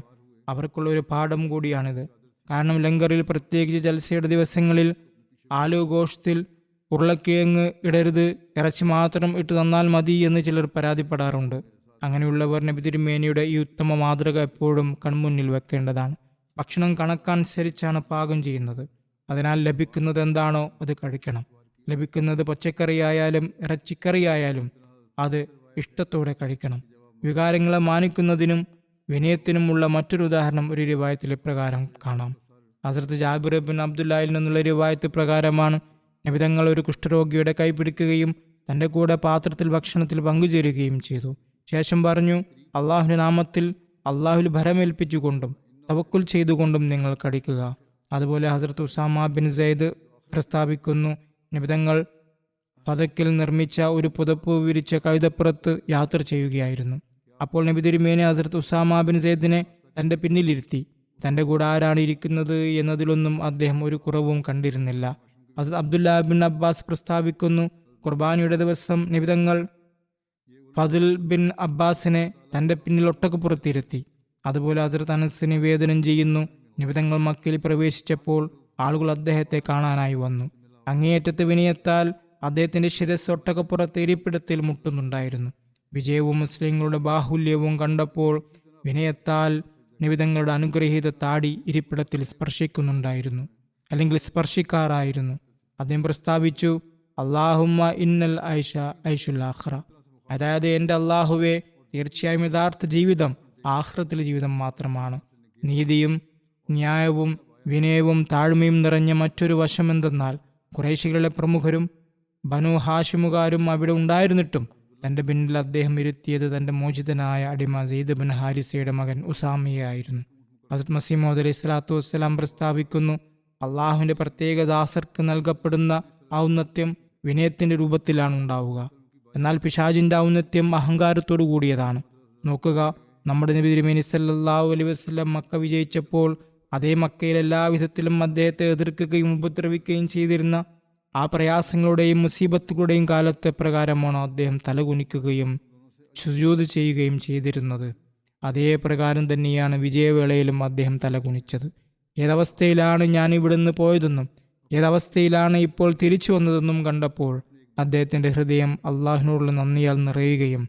അവർക്കുള്ള ഒരു പാഠം കൂടിയാണിത്. കാരണം ലങ്കറിൽ പ്രത്യേകിച്ച് ജൽസയുടെ ദിവസങ്ങളിൽ ആലു ഗോഷ്ഠത്തിൽ ഉരുളക്കിഴങ്ങ് ഇടരുത്, ഇറച്ചി മാത്രം ഇട്ട് തന്നാൽ മതി എന്ന് ചിലർ പരാതിപ്പെടാറുണ്ട്. അങ്ങനെയുള്ളവർ നബി തിരുമേനിയുടെ ഈ ഉത്തമ മാതൃക എപ്പോഴും കൺമുന്നിൽ വെക്കേണ്ടതാണ്. ഭക്ഷണം കണക്കനുസരിച്ചാണ് പാകം ചെയ്യുന്നത്. അതിനാൽ ലഭിക്കുന്നത് എന്താണോ അത് കഴിക്കണം. ലഭിക്കുന്നത് പച്ചക്കറിയായാലും ഇറച്ചിക്കറിയായാലും അത് ഇഷ്ടത്തോടെ കഴിക്കണം. വികാരങ്ങളെ മാനിക്കുന്നതിനും വിനയത്തിനുമുള്ള മറ്റൊരു ഉദാഹരണം ഒരു റിവായത്തിൽ പ്രകാരം കാണാം. ഹസ്രത്ത് ജാബിർ ബിൻ അബ്ദുല്ലായിൽ നിന്നുള്ള റിവായത്ത് പ്രകാരമാണ് നബിതങ്ങൾ ഒരു കുഷ്ഠരോഗിയുടെ കൈ പിടിക്കുകയും തൻ്റെ കൂടെ പാത്രത്തിൽ ഭക്ഷണത്തിൽ പങ്കുചേരുകയും ചെയ്തു. ശേഷം പറഞ്ഞു, അള്ളാഹുവിൻ്റെ നാമത്തിൽ അള്ളാഹുൽ ഭരമേൽപ്പിച്ചുകൊണ്ടും തവക്കുൽ ചെയ്തുകൊണ്ടും നിങ്ങൾ കഴിക്കുക. അതുപോലെ ഹസ്രത്ത് ഉസാമ ബിൻ സെയ്ദ് പ്രസ്താവിക്കുന്നു, നബിതങ്ങൾ പതക്കിൽ നിർമ്മിച്ച ഒരു പുതപ്പ് വിരിച്ച കഴുതപ്പുറത്ത് യാത്ര ചെയ്യുകയായിരുന്നു. അപ്പോൾ നബി തിരുമേനി ഹസ്രത്ത് ഉസാമ ബിൻ സെയ്ദിനെ തൻ്റെ പിന്നിലിരുത്തി. തൻ്റെ കൂടെ ആരാണ് ഇരിക്കുന്നത് എന്നതിലൊന്നും അദ്ദേഹം ഒരു കുറവും കണ്ടിരുന്നില്ല. ഹസ്രത്ത് അബ്ദുല്ല ബിൻ അബ്ബാസ് പ്രസ്താവിക്കുന്നു, ഖുർബാനിയുടെ ദിവസം നബിതങ്ങൾ ഫദിൽ ബിൻ അബ്ബാസിനെ തൻ്റെ പിന്നിൽ ഒട്ടകപ്പുറത്തിരുത്തി. അതുപോലെ ഹസ്രത്ത് അനസ് നിവേദനം ചെയ്യുന്നു, നബിതങ്ങൾ മക്കയിൽ പ്രവേശിച്ചപ്പോൾ ആളുകൾ അദ്ദേഹത്തെ കാണാനായി വന്നു. അങ്ങേയറ്റത്തെ വിനയത്താൽ അദ്ദേഹത്തിന്റെ ശിരസ് ഒട്ടകപ്പുറത്ത് ഇരിപ്പിടത്തിൽ മുട്ടുന്നുണ്ടായിരുന്നു. വിജയവും മുസ്ലിങ്ങളുടെ ബാഹുല്യവും കണ്ടപ്പോൾ വിനയത്താൽ നബിതങ്ങളുടെ അനുഗ്രഹീത താടി ഇരിപ്പിടത്തിൽ സ്പർശിക്കുന്നുണ്ടായിരുന്നു, അല്ലെങ്കിൽ സ്പർശിക്കാറായിരുന്നു. അദ്ദേഹം പ്രസ്താവിച്ചു, അല്ലാഹുമ്മ ഇന്നൽ ഐഷ ഐഷുൽ ആഖിറ, അതായത് എൻ്റെ അള്ളാഹുവെ, തീർച്ചയായും യഥാർത്ഥ ജീവിതം ആഖിറത്തിലെ ജീവിതം മാത്രമാണ്. നീതിയും ന്യായവും വിനയവും താഴ്മയും നിറഞ്ഞ മറ്റൊരു വശമെന്തെന്നാൽ ഖുറൈശികളുടെ പ്രമുഖരും ബനു ഹാഷിമുകാരും അവിടെ ഉണ്ടായിരുന്നിട്ടും തൻ്റെ പിന്നിൽ അദ്ദേഹം ഇരുത്തിയത് തൻ്റെ മോചിതനായ അടിമ സെയ്ദ് ബിൻ ഹാരിസയുടെ മകൻ ഉസാമിയായിരുന്നു. ഹസ്രത്ത് മസീഹ് മൗഊദ് അലൈഹി സ്വലാത്തു വസ്സലാം പ്രസ്താവിക്കുന്നു, അള്ളാഹുവിൻ്റെ പ്രത്യേക ദാസർക്ക് നൽകപ്പെടുന്ന ഔന്നത്യം വിനയത്തിൻ്റെ രൂപത്തിലാണ് ഉണ്ടാവുക. എന്നാൽ പിശാചിൻ്റെ ഔന്നത്യം അഹങ്കാരത്തോടു കൂടിയതാണ്. നോക്കുക, നമ്മുടെ നബി തിരുമേനി സല്ലല്ലാഹു അലൈഹി വസല്ലം മക്ക വിജയിച്ചപ്പോൾ അതേ മക്കയിൽ എല്ലാവിധത്തിലും അദ്ദേഹത്തെ എതിർക്കുകയും ഉപദ്രവിക്കുകയും ചെയ്തിരുന്ന ആ പ്രയാസങ്ങളുടെയും മുസീബത്തുകളുടെയും കാലത്ത് പ്രകാരമാണോ അദ്ദേഹം തലകുനിക്കുകയും സുജൂദ് ചെയ്യുകയും ചെയ്തിരുന്നത്? അതേ പ്രകാരം തന്നെയാണ് വിജയവേളയിലും അദ്ദേഹം തലകുനിച്ചത്. ഏതവസ്ഥയിലാണ് ഞാൻ ഇവിടുന്ന് പോയതെന്നും ഏതവസ്ഥയിലാണ് ഇപ്പോൾ തിരിച്ചു വന്നതെന്നും കണ്ടപ്പോൾ അദ്ദേഹത്തിൻ്റെ ഹൃദയം അള്ളാഹുവിനോടുള്ള നന്ദിയാൽ നിറയുകയും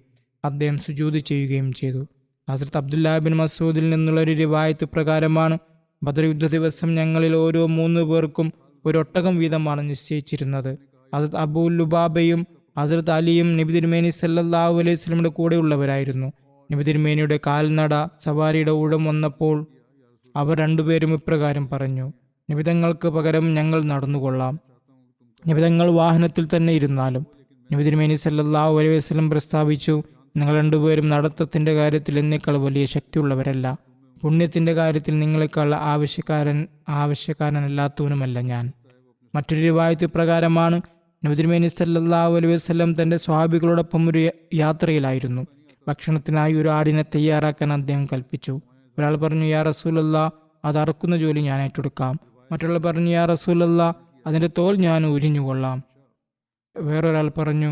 അദ്ദേഹം സുജൂദ് ചെയ്യുകയും ചെയ്തു. ഹസ്രത്ത് അബ്ദുല്ലാ ബിൻ മസൂദിൽ നിന്നുള്ള ഒരു റിവായത്ത് പ്രകാരമാണ്, ബദർ യുദ്ധ ദിവസം ഞങ്ങളിൽ ഓരോ 3 പേർക്കും ഒരു ഒട്ടകം വീതമാണ് നിശ്ചയിച്ചിരുന്നത്. ഹസ്രത്ത് അബൂ ലുബാബയും ഹസ്രത്ത് അലിയും നബി തിരുമേനി സല്ലല്ലാഹു അലൈഹി വസല്ലമയുടെ കൂടെയുള്ളവരായിരുന്നു. നബി തിരുമേനിയുടെ കാൽനട സവാരിയുടെ ഊഴം വന്നപ്പോൾ അവർ രണ്ടുപേരും ഇപ്രകാരം പറഞ്ഞു, നബിതങ്ങൾക്ക് പകരം ഞങ്ങൾ നടന്നുകൊള്ളാം. നബിതങ്ങൾ വാഹനത്തിൽ തന്നെ ഇരുന്നാലും. നബി തിരുമേനി സല്ലല്ലാഹു അലൈഹി വസല്ലം പ്രസ്താവിച്ചു, നിങ്ങൾ രണ്ടുപേരും നടത്തത്തിന്റെ കാര്യത്തിൽ എന്നേക്കാൾ വലിയ ശക്തിയുള്ളവരല്ല. പുണ്യത്തിന്റെ കാര്യത്തിൽ നിങ്ങളെക്കാൾ ആവശ്യക്കാരനല്ലാത്തവനുമല്ല ഞാൻ. മറ്റൊരു റിവായത്ത് പ്രകാരമാണ്, നബി തിരുമേനി സല്ലല്ലാഹു അലൈഹി വസല്ലം തന്റെ സ്വഹാബികളോടൊപ്പം ഒരു യാത്രയിലായിരുന്നു. ഭക്ഷണത്തിനായി ഒരു ആടിനെ തയ്യാറാക്കാൻ അദ്ദേഹം കൽപ്പിച്ചു. ഒരാൾ പറഞ്ഞു, യാ റസൂലല്ലാഹ്, അത് അറുക്കുന്ന ജോലി ഞാൻ ഏറ്റെടുക്കാം. മറ്റൊരാൾ പറഞ്ഞു, യാ റസൂലല്ലാഹ്, അതിന്റെ തോൽ ഞാൻ ഉരിഞ്ഞുകൊള്ളാം. വേറൊരാൾ പറഞ്ഞു,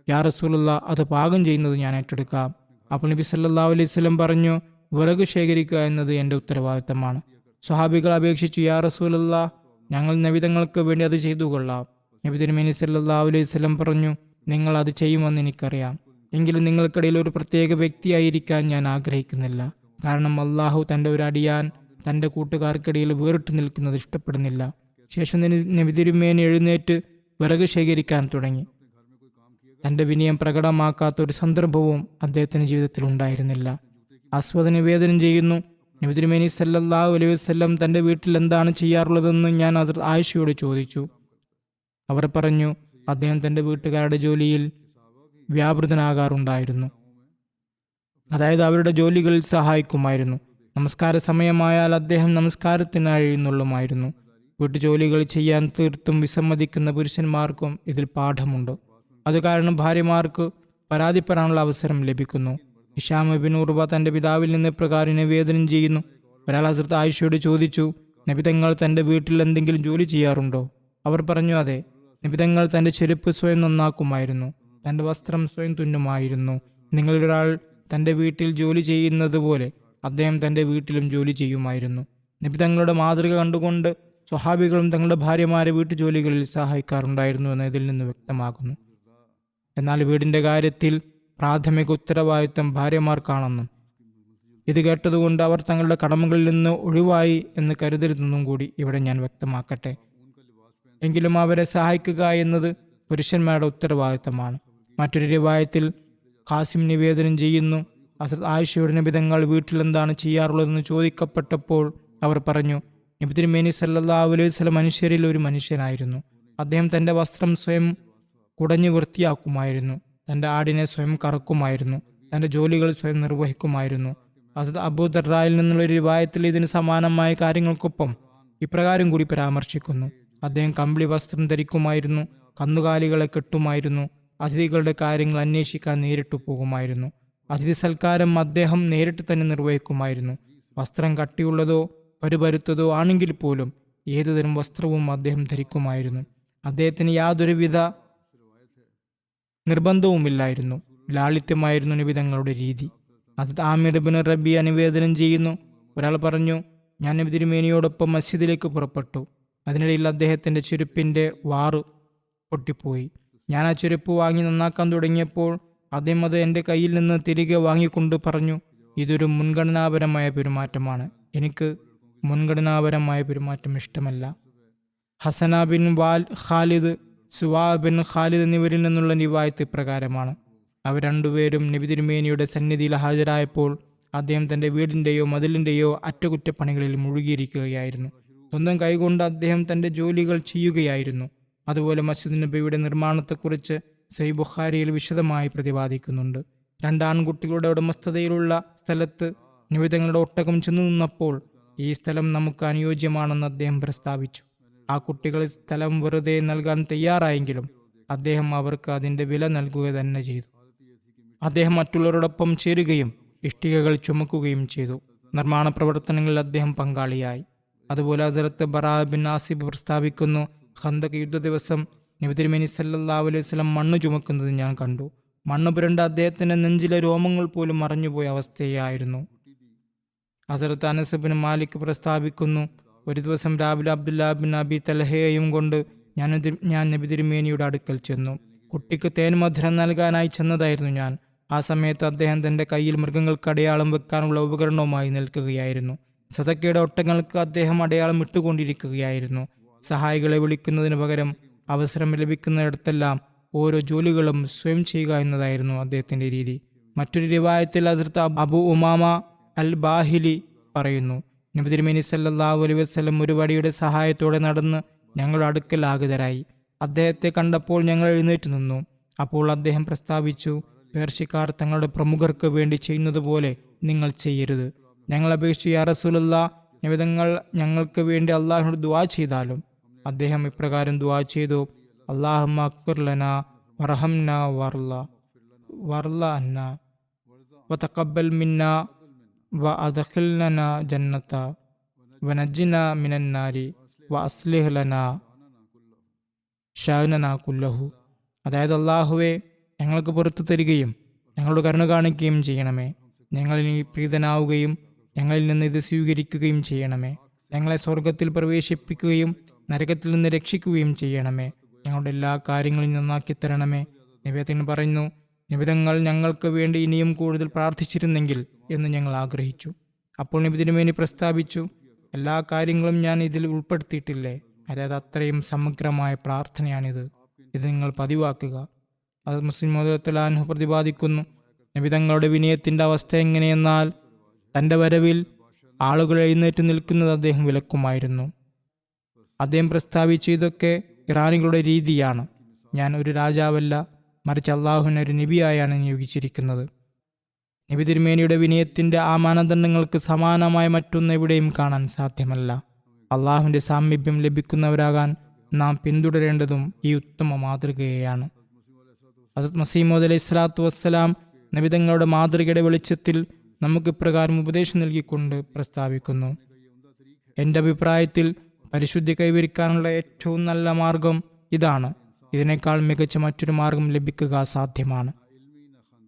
യാ റസൂലല്ലാഹ്, അത് പാകം ചെയ്യുന്നത് ഞാൻ ഏറ്റെടുക്കാം. അപ്പോൾ നബി സല്ലല്ലാഹു അലൈഹി വസല്ലം പറഞ്ഞു, വിറക് ശേഖരിക്കുക എന്നത് എൻ്റെ ഉത്തരവാദിത്തമാണ്. സ്വഹാബികൾ അപേക്ഷിച്ചു, യാ റസൂലല്ലാഹ്, ഞങ്ങൾ നബിതങ്ങൾക്ക് വേണ്ടി അത് ചെയ്തു കൊള്ളാം. നബി തിരുമേനി സല്ലല്ലാഹു അലൈഹി വസല്ലം പറഞ്ഞു, നിങ്ങൾ അത് ചെയ്യുമെന്ന് എനിക്കറിയാം. എങ്കിലും നിങ്ങൾക്കിടയിൽ ഒരു പ്രത്യേക വ്യക്തിയായിരിക്കാൻ ഞാൻ ആഗ്രഹിക്കുന്നില്ല. കാരണം അള്ളാഹു തൻ്റെ ഒരു അടിയാൻ തൻ്റെ കൂട്ടുകാർക്കിടയിൽ വേറിട്ട് നിൽക്കുന്നത് ഇഷ്ടപ്പെടുന്നില്ല. ശേഷം നബി തിരുമേനി എഴുന്നേറ്റ് വിറക് ശേഖരിക്കാൻ തുടങ്ങി. തൻ്റെ വിനയം പ്രകടമാക്കാത്ത ഒരു സന്ദർഭവും അദ്ദേഹത്തിൻ്റെ ജീവിതത്തിൽ ഉണ്ടായിരുന്നില്ല. ആസ്വദ നിവേദനം ചെയ്യുന്നു, നബി തിരുമേനി സല്ലല്ലാഹു അലൈഹി വസല്ലം തൻ്റെ വീട്ടിൽ എന്താണ് ചെയ്യാറുള്ളതെന്ന് ഞാൻ ഹസ്രത്ത് ആയിഷയോട് ചോദിച്ചു. അവർ പറഞ്ഞു, അദ്ദേഹം തൻ്റെ വീട്ടുകാരുടെ ജോലിയിൽ വ്യാപൃതനാകാറുണ്ടായിരുന്നു. അതായത് അവരുടെ ജോലികളിൽ സഹായിക്കുമായിരുന്നു. നമസ്കാര സമയമായാൽ അദ്ദേഹം നമസ്കാരത്തിനായി എഴുന്നള്ളുമായിരുന്നു. വീട്ടുജോലികൾ ചെയ്യാൻ തീർത്തും വിസമ്മതിക്കുന്ന പുരുഷന്മാർക്കും ഇതിൽ പാഠമുണ്ട്. അത് കാരണം ഭാര്യമാർക്ക് പരാതിപ്പെടാനുള്ള അവസരം ലഭിക്കുന്നു. ഹിഷാം ഇബ്നു ഉർവ തന്റെ പിതാവിൽ നിന്ന് പ്രകാരം നിവേദനം ചെയ്യുന്നു, ഒരാൾ ഹസ്രത്ത് ആയിഷയോട് ചോദിച്ചു, നബിതങ്ങൾ തന്റെ വീട്ടിൽ എന്തെങ്കിലും ജോലി ചെയ്യാറുണ്ടോ? അവർ പറഞ്ഞു, അതെ. നബിതങ്ങൾ തന്റെ ചെരുപ്പ് സ്വയം നന്നാക്കുമായിരുന്നു, തന്റെ വസ്ത്രം സ്വയം തുന്നുമായിരുന്നു. നിങ്ങളൊരാൾ തന്റെ വീട്ടിൽ ജോലി ചെയ്യുന്നത് പോലെ അദ്ദേഹം തന്റെ വീട്ടിലും ജോലി ചെയ്യുമായിരുന്നു. നബി തങ്ങളുടെ മാതൃക കണ്ടുകൊണ്ട് സ്വഹാബികളും തങ്ങളുടെ ഭാര്യമാരെ വീട്ടുജോലികളിൽ സഹായിക്കാറുണ്ടായിരുന്നു എന്ന് ഇതിൽ നിന്ന് വ്യക്തമാകുന്നു. എന്നാൽ വീടിൻ്റെ കാര്യത്തിൽ പ്രാഥമിക ഉത്തരവാദിത്വം ഭാര്യമാർക്കാണെന്നും ഇത് കേട്ടതുകൊണ്ട് അവർ തങ്ങളുടെ കടമകളിൽ നിന്ന് ഒഴിവായി എന്ന് കരുതരുതെന്നും കൂടി ഇവിടെ ഞാൻ വ്യക്തമാക്കട്ടെ. എങ്കിലും അവരെ സഹായിക്കുക എന്നത് പുരുഷന്മാരുടെ ഉത്തരവാദിത്തമാണ്. മറ്റൊരു റിവായത്തിൽ ഖാസിം നിവേദനം ചെയ്യുന്നു, ഹസ്രത്ത് ആയിഷയുടെ നബിതങ്ങൾ വീട്ടിലെന്താണ് ചെയ്യാറുള്ളതെന്ന് ചോദിക്കപ്പെട്ടപ്പോൾ അവർ പറഞ്ഞു, നബി തിരുമേനി സല്ലല്ലാഹു അലൈഹി വസല്ലം മനുഷ്യരിൽ ഒരു മനുഷ്യനായിരുന്നു. അദ്ദേഹം തൻ്റെ വസ്ത്രം സ്വയം കുടഞ്ഞു വൃത്തിയാക്കുമായിരുന്നു, തൻ്റെ ആടിനെ സ്വയം കറക്കുമായിരുന്നു, തൻ്റെ ജോലികൾ സ്വയം നിർവഹിക്കുമായിരുന്നു. ഹസ്രത്ത് അബൂ ദർദായിൽ നിന്നുള്ള ഒരു റിവായത്തിൽ ഇതിന് സമാനമായ കാര്യങ്ങൾക്കൊപ്പം ഇപ്രകാരം കൂടി പരാമർശിക്കുന്നു, അദ്ദേഹം കമ്പിളി വസ്ത്രം ധരിക്കുമായിരുന്നു, കന്നുകാലികളെ കെട്ടുമായിരുന്നു, അതിഥികളുടെ കാര്യങ്ങൾ അന്വേഷിക്കാൻ നേരിട്ട് പോകുമായിരുന്നു, അതിഥി സൽക്കാരം അദ്ദേഹം നേരിട്ട് തന്നെ നിർവഹിക്കുമായിരുന്നു. വസ്ത്രം കട്ടിയുള്ളതോ പരുപരുത്തതോ ആണെങ്കിൽ പോലും ഏതുതരം വസ്ത്രവും അദ്ദേഹം ധരിക്കുമായിരുന്നു. അദ്ദേഹത്തിന് യാതൊരുവിധ നിർബന്ധവുമില്ലായിരുന്നു. ലാളിത്യമായിരുന്നു നിബിതങ്ങളുടെ രീതി. അത് ആമിർ ഇബ്നു റബിയ നിവേദനം ചെയ്യുന്നു, ഒരാൾ പറഞ്ഞു, ഞാൻ നബി തിരുമേനിയോടൊപ്പം മസ്ജിദിലേക്ക് പുറപ്പെട്ടു. അതിനിടയിൽ അദ്ദേഹത്തിൻ്റെ ചെരുപ്പിൻ്റെ വാറ് പൊട്ടിപ്പോയി. ഞാൻ ആ ചെരുപ്പ് വാങ്ങി നന്നാക്കാൻ തുടങ്ങിയപ്പോൾ അദ്ദേഹം അത് എൻ്റെ കയ്യിൽ നിന്ന് തിരികെ വാങ്ങിക്കൊണ്ട് പറഞ്ഞു, ഇതൊരു മുൻഗണനാപരമായ പെരുമാറ്റമാണ്, എനിക്ക് മുൻഗണനാപരമായ പെരുമാറ്റം ഇഷ്ടമല്ല. ഹസന bin Khalid, Suwa bin Khalid എന്നിവരിൽ നിന്നുള്ള റിവായത്ത് ഇപ്രകാരമാണ്. അവർ രണ്ടുപേരും നബി തിരുമേനിയുടെ സന്നിധിയിൽ ഹാജരായപ്പോൾ അദ്ദേഹം തൻ്റെ വീടിൻ്റെയോ മതിലിൻ്റെയോ അറ്റകുറ്റപ്പണികളിൽ മുഴുകിയിരിക്കുകയായിരുന്നു. സ്വന്തം കൈകൊണ്ട് അദ്ദേഹം തൻ്റെ ജോലികൾ ചെയ്യുകയായിരുന്നു. അതുപോലെ മസ്ജിദ് നബിയുടെ നിർമ്മാണത്തെക്കുറിച്ച് സഹീഹ് ബുഖാരിയിൽ വിശദമായി പ്രതിപാദിക്കുന്നുണ്ട്. 2 ആൺകുട്ടികളുടെ ഉടമസ്ഥതയിലുള്ള സ്ഥലത്ത് നിവേദങ്ങളുടെ ഒട്ടകം ചെന്നു നിന്നപ്പോൾ ഈ സ്ഥലം നമുക്ക് അനുയോജ്യമാണെന്ന് അദ്ദേഹം പ്രസ്താവിച്ചു. ആ കുട്ടികൾ സ്ഥലം വെറുതെ നൽകാൻ തയ്യാറായെങ്കിലും അദ്ദേഹം അവർക്ക് അതിൻ്റെ വില നൽകുക തന്നെ ചെയ്തു. അദ്ദേഹം മറ്റുള്ളവരോടൊപ്പം ചേരുകയും ഇഷ്ടികകൾ ചുമക്കുകയും ചെയ്തു. നിർമ്മാണ പ്രവർത്തനങ്ങളിൽ അദ്ദേഹം പങ്കാളിയായി. അതുപോലെ ഹസ്രത്ത് ബറാ ബിൻ ആസിബ് പ്രസ്താവിക്കുന്നു, ഖന്തക് യുദ്ധ ദിവസം നബി തിരുമേനി സല്ലല്ലാഹു അലൈഹി വസല്ലം മണ്ണ് ചുമക്കുന്നത് ഞാൻ കണ്ടു. മണ്ണ് പുരണ്ട അദ്ദേഹത്തിൻ്റെ നെഞ്ചിലെ രോമങ്ങൾ പോലും മറഞ്ഞുപോയ അവസ്ഥയായിരുന്നു. ഹസ്രത്ത് അനസ് ബിൻ മാലിക് പ്രസ്താവിക്കുന്നു, ഒരു ദിവസം രാവിലെ അബ്ദുല്ലാ ബിൻ അബി തൽഹയെയും കൊണ്ട് ഞാൻ നബി തിരുമേനിയുടെ അടുക്കൽ ചെന്നു. കുട്ടിക്ക് തേൻ മധുരം നൽകാനായി ചെന്നതായിരുന്നു ഞാൻ. ആ സമയത്ത് അദ്ദേഹം തൻ്റെ കയ്യിൽ മൃഗങ്ങൾക്ക് അടയാളം വെക്കാനുള്ള ഉപകരണവുമായി നിൽക്കുകയായിരുന്നു. സദക്കയുടെ ഒട്ടകങ്ങൾക്ക് അദ്ദേഹം അടയാളം ഇട്ടുകൊണ്ടിരിക്കുകയായിരുന്നു. സഹായികളെ വിളിക്കുന്നതിന് പകരം അവസരം ലഭിക്കുന്നിടത്തെല്ലാം ഓരോ ജോലികളും സ്വയം ചെയ്യുക എന്നതായിരുന്നു അദ്ദേഹത്തിൻ്റെ രീതി. മറ്റൊരു റിവായത്തിൽ ഹസ്രത്ത് അബു ഉമാമ അൽ ബാഹിലി പറയുന്നു, നബി തിരുമേനി സല്ലല്ലാഹു അലൈഹി വസല്ലം ഒരു വടിയുടെ സഹായത്തോടെ നടന്ന് ഞങ്ങളുടെ അടുക്കൽ ആഗതരായി. അദ്ദേഹത്തെ കണ്ടപ്പോൾ ഞങ്ങൾ എഴുന്നേറ്റ് നിന്നു. അപ്പോൾ അദ്ദേഹം പ്രസ്താവിച്ചു, പേർഷ്യക്കാർ തങ്ങളുടെ പ്രമുഖർക്ക് വേണ്ടി ചെയ്യുന്നത് പോലെ നിങ്ങൾ ചെയ്യരുത്. ഞങ്ങൾ അപേക്ഷിച്ച് യാ റസൂലല്ലാഹ്, നിബിതങ്ങൾ ഞങ്ങൾക്ക് വേണ്ടി അള്ളാഹുവിനോട് ദുആ ചെയ്താലും. അദ്ദേഹം ഇപ്രകാരം ദുആ ചെയ്തു, അല്ലാഹുമ്മ അഗ്ഫിർ ലനാ വർഹംനാ വർള അന്നാ വതഖബ്ബൽ മിന്നാ വഅദ്ഖിൽനാ ജന്നത വനജ്ജിനാ മിനന്നാരി വഅസ്ലിഹ് ലനാ ഷഅനനാ കുല്ലഹു. അതായത്, അല്ലാഹുവേ, ഞങ്ങൾക്ക് പുറത്തു തരികയും ഞങ്ങളോട് കരുണ കാണിക്കുകയും ചെയ്യണമേ. ഞങ്ങളിൽ നീ പ്രീതനാവുകയും ഞങ്ങളിൽ നിന്ന് ഇത് സ്വീകരിക്കുകയും ചെയ്യണമേ. ഞങ്ങളെ സ്വർഗത്തിൽ പ്രവേശിപ്പിക്കുകയും നരകത്തിൽ നിന്ന് രക്ഷിക്കുകയും ചെയ്യണമേ. ഞങ്ങളുടെ എല്ലാ കാര്യങ്ങളും നന്നാക്കി തരണമേ. നിവേദനം പറയുന്നു, നിബിതങ്ങൾ ഞങ്ങൾക്ക് വേണ്ടി ഇനിയും കൂടുതൽ പ്രാർത്ഥിച്ചിരുന്നെങ്കിൽ എന്ന് ഞങ്ങൾ ആഗ്രഹിച്ചു. അപ്പോൾ നബി തിരുമേനി പ്രസ്താവിച്ചു, എല്ലാ കാര്യങ്ങളും ഞാൻ ഇതിൽ ഉൾപ്പെടുത്തിയിട്ടില്ലേ? അതായത് അത്രയും സമഗ്രമായ പ്രാർത്ഥനയാണിത്. ഇത് നിങ്ങൾ പതിവാക്കുക. അത് മുസ്ലിം മൗദൂഅ് പ്രതിപാദിക്കുന്നു, നബിതങ്ങളുടെ വിനയത്തിൻ്റെ അവസ്ഥ എങ്ങനെയെന്നാൽ തൻ്റെ വരവിൽ ആളുകൾ എഴുന്നേറ്റ് നിൽക്കുന്നത് അദ്ദേഹം വിലക്കുമായിരുന്നു. അദ്ദേഹം പ്രസ്താവിച്ചു, ഇതൊക്കെ ഇറാനികളുടെ രീതിയാണ്. ഞാൻ ഒരു രാജാവല്ല, മറിച്ച് അള്ളാഹുവിനെ ഒരു നബിയായാണ് നിയോഗിച്ചിരിക്കുന്നത്. നബി തിരുമേനിയുടെ വിനയത്തിൻ്റെ ആ മാനദണ്ഡങ്ങൾക്ക് സമാനമായ മറ്റൊന്ന് എവിടെയും കാണാൻ സാധ്യമല്ല. അള്ളാഹുവിൻ്റെ സാമീപ്യം ലഭിക്കുന്നവരാകാൻ നാം പിന്തുടരേണ്ടതും ഈ ഉത്തമ മാതൃകയെയാണ്. ഹദ്റത്ത് മസീഹ് മൗഊദ് അലൈഹി സ്വലാത്തു വസ്സലാം നബിതങ്ങളുടെ മാതൃകയുടെ വെളിച്ചത്തിൽ നമുക്ക് ഇപ്രകാരം ഉപദേശം നൽകിക്കൊണ്ട് പ്രസ്താവിക്കുന്നു, എൻ്റെ അഭിപ്രായത്തിൽ പരിശുദ്ധി കൈവരിക്കാനുള്ള ഏറ്റവും നല്ല മാർഗം ഇതാണ്. ഇതിനേക്കാൾ മികച്ച മറ്റൊരു മാർഗം ലഭിക്കുക അസാധ്യമാണ്.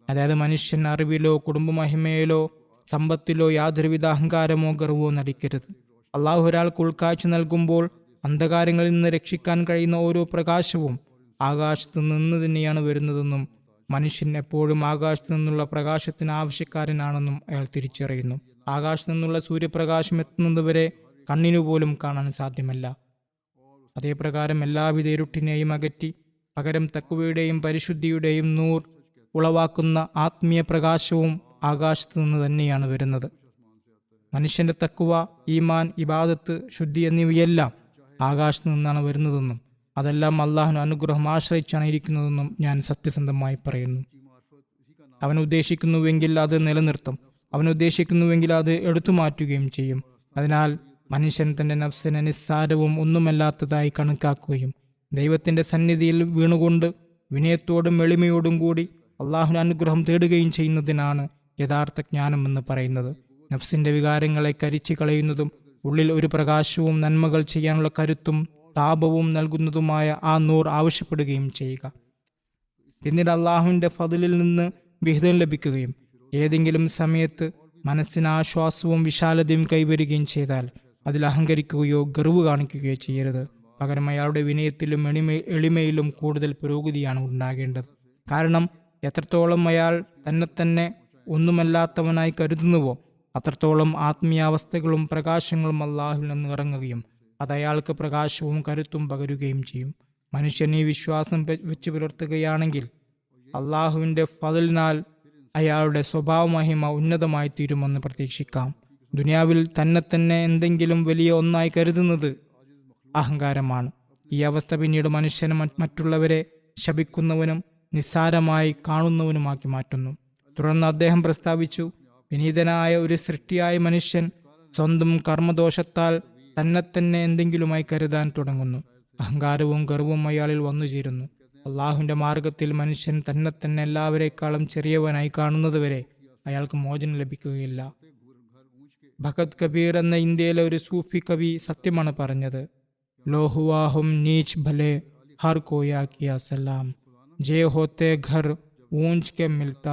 അതായത്, മനുഷ്യൻ അറിവിലോ കുടുംബമഹിമയിലോ സമ്പത്തിലോ യാതൊരുവിധ അഹങ്കാരമോ ഗർവമോ നടിക്കരുത്. അള്ളാഹു ഒരാൾക്ക് ഉൾക്കാഴ്ച നൽകുമ്പോൾ അന്ധകാരങ്ങളിൽ നിന്ന് രക്ഷിക്കാൻ കഴിയുന്ന ഓരോ പ്രകാശവും ആകാശത്ത് നിന്ന് തന്നെയാണ് വരുന്നതെന്നും മനുഷ്യൻ എപ്പോഴും ആകാശത്തു നിന്നുള്ള പ്രകാശത്തിന് ആവശ്യക്കാരനാണെന്നും അയാൾ തിരിച്ചറിയുന്നു. ആകാശത്തു നിന്നുള്ള സൂര്യപ്രകാശം എത്തുന്നതുവരെ കണ്ണിനു പോലും കാണാൻ സാധ്യമല്ല. അതേപ്രകാരം എല്ലാവിധ ഇരുട്ടിനെയും അകറ്റി പകരം തഖ്വയുടെയും പരിശുദ്ധിയുടെയും നൂർ ഉളവാക്കുന്ന ആത്മീയ പ്രകാശവും ആകാശത്തു നിന്ന് തന്നെയാണ് വരുന്നത്. മനുഷ്യന്റെ തഖ്വ, ഈമാൻ, ഇബാദത്ത്, ശുദ്ധി എന്നിവയെല്ലാം ആകാശത്തു നിന്നാണ് വരുന്നതെന്നും അതെല്ലാം അള്ളാഹുവിന്റെ അനുഗ്രഹം ആശ്രയിച്ചാണ് ഇരിക്കുന്നതെന്നും ഞാൻ സത്യസന്ധമായി പറയുന്നു. അവൻ ഉദ്ദേശിക്കുന്നുവെങ്കിൽ അത് നിലനിർത്തും, അവൻ ഉദ്ദേശിക്കുന്നുവെങ്കിൽ അത് എടുത്തു മാറ്റുകയും ചെയ്യും. അതിനാൽ മനുഷ്യൻ തന്റെ നഫ്സിനെ നിസ്സാരവും ഒന്നുമല്ലാത്തതായി കണക്കാക്കുകയും ദൈവത്തിന്റെ സന്നിധിയിൽ വീണുകൊണ്ട് വിനയത്തോടും എളിമയോടും കൂടി അള്ളാഹുവിന്റെ അനുഗ്രഹം തേടുകയും ചെയ്യുന്നതിനാണ് യഥാർത്ഥ ജ്ഞാനം എന്ന് പറയുന്നത്. നഫ്സിന്റെ വികാരങ്ങളെ കരിച്ചു കളയുന്നതും ഉള്ളിൽ ഒരു പ്രകാശവും നന്മകൾ ചെയ്യാനുള്ള കരുത്തും താപവും നൽകുന്നതുമായ ആ നൂർ ആവശ്യപ്പെടുകയും ചെയ്യുക. പിന്നീട് അള്ളാഹുവിന്റെ ഫദ്ലിൽ നിന്ന് വിഹിതം ലഭിക്കുകയും ഏതെങ്കിലും സമയത്ത് മനസ്സിന് ആശ്വാസവും വിശാലതയും കൈവരുകയും ചെയ്താൽ അതിൽ അഹങ്കരിക്കുകയോ ഗർവ് കാണിക്കുകയോ ചെയ്യരുത്. പകരം അയാളുടെ വിനയത്തിലും എളിമയിലും കൂടുതൽ പുരോഗതിയാണ് ഉണ്ടാകേണ്ടത്. കാരണം എത്രത്തോളം അയാൾ തന്നെ ഒന്നുമല്ലാത്തവനായി കരുതുന്നുവോ അത്രത്തോളം ആത്മീയാവസ്ഥകളും പ്രകാശങ്ങളും അള്ളാഹുവിൽ നിന്ന് ഇറങ്ങുകയും അത് അയാൾക്ക് പ്രകാശവും കരുത്തും പകരുകയും ചെയ്യും. മനുഷ്യൻ ഈ വിശ്വാസം വെച്ച് പുലർത്തുകയാണെങ്കിൽ അള്ളാഹുവിന്റെ ഫദ്ലിനാൽ അയാളുടെ സ്വഭാവ മഹിമ ഉന്നതമായി തീരുമെന്ന് പ്രതീക്ഷിക്കാം. ദുനിയാവിൽ തന്നെ എന്തെങ്കിലും വലിയ ഒന്നായി കരുതുന്നത് അഹങ്കാരമാണ്. ഈ അവസ്ഥ പിന്നീട് മനുഷ്യനെ മറ്റുള്ളവരെ ശപിക്കുന്നവനും നിസ്സാരമായി കാണുന്നവനുമാക്കി മാറ്റുന്നു. തുടർന്ന് അദ്ദേഹം പ്രസ്താവിച്ചു, വിനീതനായ ഒരു സൃഷ്ടിയായ മനുഷ്യൻ സ്വന്തം കർമ്മദോഷത്താൽ തന്നെ എന്തെങ്കിലുമായി കരുതാൻ തുടങ്ങുന്നു. അഹങ്കാരവും ഗർവവും അയാളിൽ വന്നുചേരുന്നു. അള്ളാഹുവിന്റെ മാർഗത്തിൽ മനുഷ്യൻ തന്നെ എല്ലാവരെക്കാളും ചെറിയവനായി കാണുന്നതുവരെ അയാൾക്ക് മോചനം ലഭിക്കുകയില്ല. ഭഗത് കബീർ എന്ന ഇന്ത്യയിലെ ഒരു സൂഫി കവി സത്യമാണ് പറഞ്ഞത്. ലോഹുവാഹും നീച്ച് ഭലെ ഹർ കോയാ കിയ സലാം ജേ ഹോത്തെ ഘർ ഊഞ്ച് കെ മിൽത്ത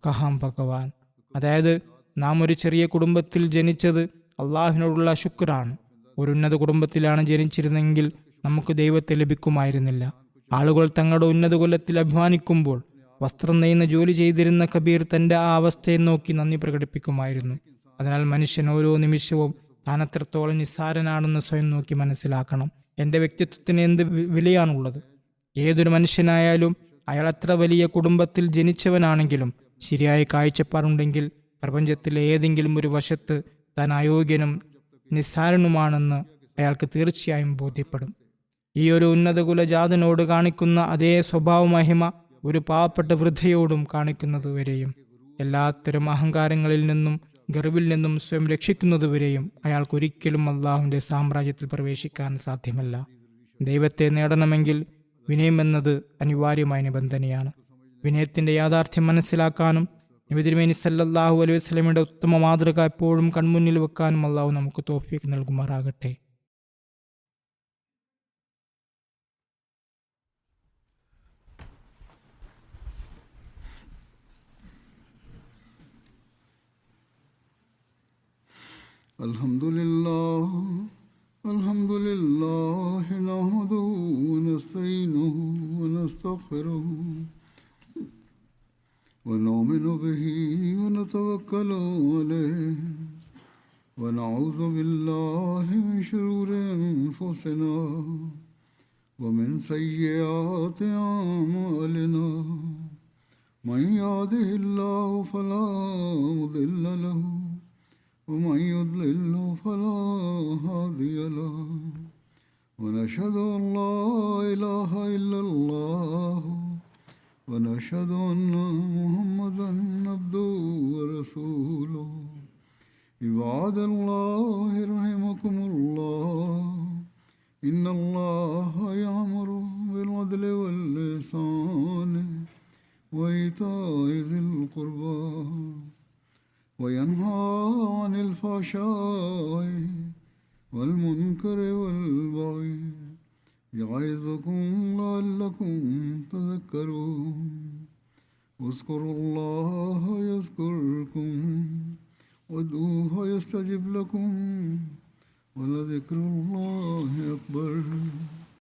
കഹാം ഭഗവാൻ. അതായത്, നാം ഒരു ചെറിയ കുടുംബത്തിൽ ജനിച്ചത് അള്ളാഹുവിനോടുള്ള ശുക്രാണ്. ഒരു ഉന്നത കുടുംബത്തിലാണ് ജനിച്ചിരുന്നെങ്കിൽ നമുക്ക് ദൈവത്തെ ലഭിക്കുമായിരുന്നില്ല. ആളുകൾ തങ്ങളുടെ ഉന്നത കുലത്തിൽ അഭിമാനിക്കുമ്പോൾ വസ്ത്രം നെയ്യുന്ന ജോലി ചെയ്തിരുന്ന കബീർ തന്റെ ആ അവസ്ഥയെ നോക്കി നന്ദി പ്രകടിപ്പിക്കുമായിരുന്നു. അതിനാൽ മനുഷ്യൻ ഓരോ നിമിഷവും താൻ എത്രത്തോളം നിസ്സാരനാണെന്ന് സ്വയം നോക്കി മനസ്സിലാക്കണം. എൻ്റെ വ്യക്തിത്വത്തിന് എന്ത് വിലയാണുള്ളത്? ഏതൊരു മനുഷ്യനായാലും അയാൾ എത്ര വലിയ കുടുംബത്തിൽ ജനിച്ചവനാണെങ്കിലും ശരിയായ കാഴ്ചപ്പാടുണ്ടെങ്കിൽ പ്രപഞ്ചത്തിലെ ഏതെങ്കിലും ഒരു വശത്ത് താൻ അയോഗ്യനും നിസ്സാരനുമാണെന്ന് അയാൾക്ക് തീർച്ചയായും ബോധ്യപ്പെടും. ഈ ഒരു ഉന്നത കുലജാതനോട് കാണിക്കുന്ന അതേ സ്വഭാവ മഹിമ ഒരു പാവപ്പെട്ട വൃദ്ധയോടും കാണിക്കുന്നതുവരെയും എല്ലാത്തരം അഹങ്കാരങ്ങളിൽ നിന്നും ഗർവിൽ നിന്നും സ്വയം രക്ഷിക്കുന്നതുവരെയും അയാൾക്കൊരിക്കലും അള്ളാഹുവിന്റെ സാമ്രാജ്യത്തിൽ പ്രവേശിക്കാൻ സാധ്യമല്ല. ദൈവത്തെ നേടണമെങ്കിൽ വിനയം എന്നത് അനിവാര്യമായ നിബന്ധനയാണ്. വിനയത്തിന്റെ യാഥാർത്ഥ്യം മനസ്സിലാക്കാനും നബി തിരുമേനി സല്ലല്ലാഹു അലൈഹി വസല്ലമയുടെ ഉത്തമ മാതൃക എപ്പോഴും കൺമുന്നിൽ വെക്കാനും അള്ളാഹു നമുക്ക് തൗഫീഖ് നൽകുമാറാകട്ടെ. അൽഹംദുലില്ലാഹി നഹ്മദുഹു വനസ്തഈനുഹു വനസ്തഗ്ഫിറുഹു വനുഅ്മിനു ബിഹി വനതവക്കലു അലൈഹി വനഊദു ബില്ലാഹി മിൻ ശുറൂരി അൻഫുസിനാ വമിൻ സയ്യിആതി അഅ്മാലിനാ മൻ യഹ്ദിഹില്ലാഹു ഫലാ മുദില്ല ലഹു ومن يضلل فلا هادي له ونشهد أن لا إله إلا الله ونشهد أن محمدا عبده ورسوله عباد الله رحمكم الله إن الله يأمر بالعدل والإحسان وإيتاء ذي القربى وينهى عن الفحشاء والمنكر والبغي يعظكم لعلكم تذكرون اذكروا الله يذكركم وادعوه يستجب لكم ولذكر الله أكبر.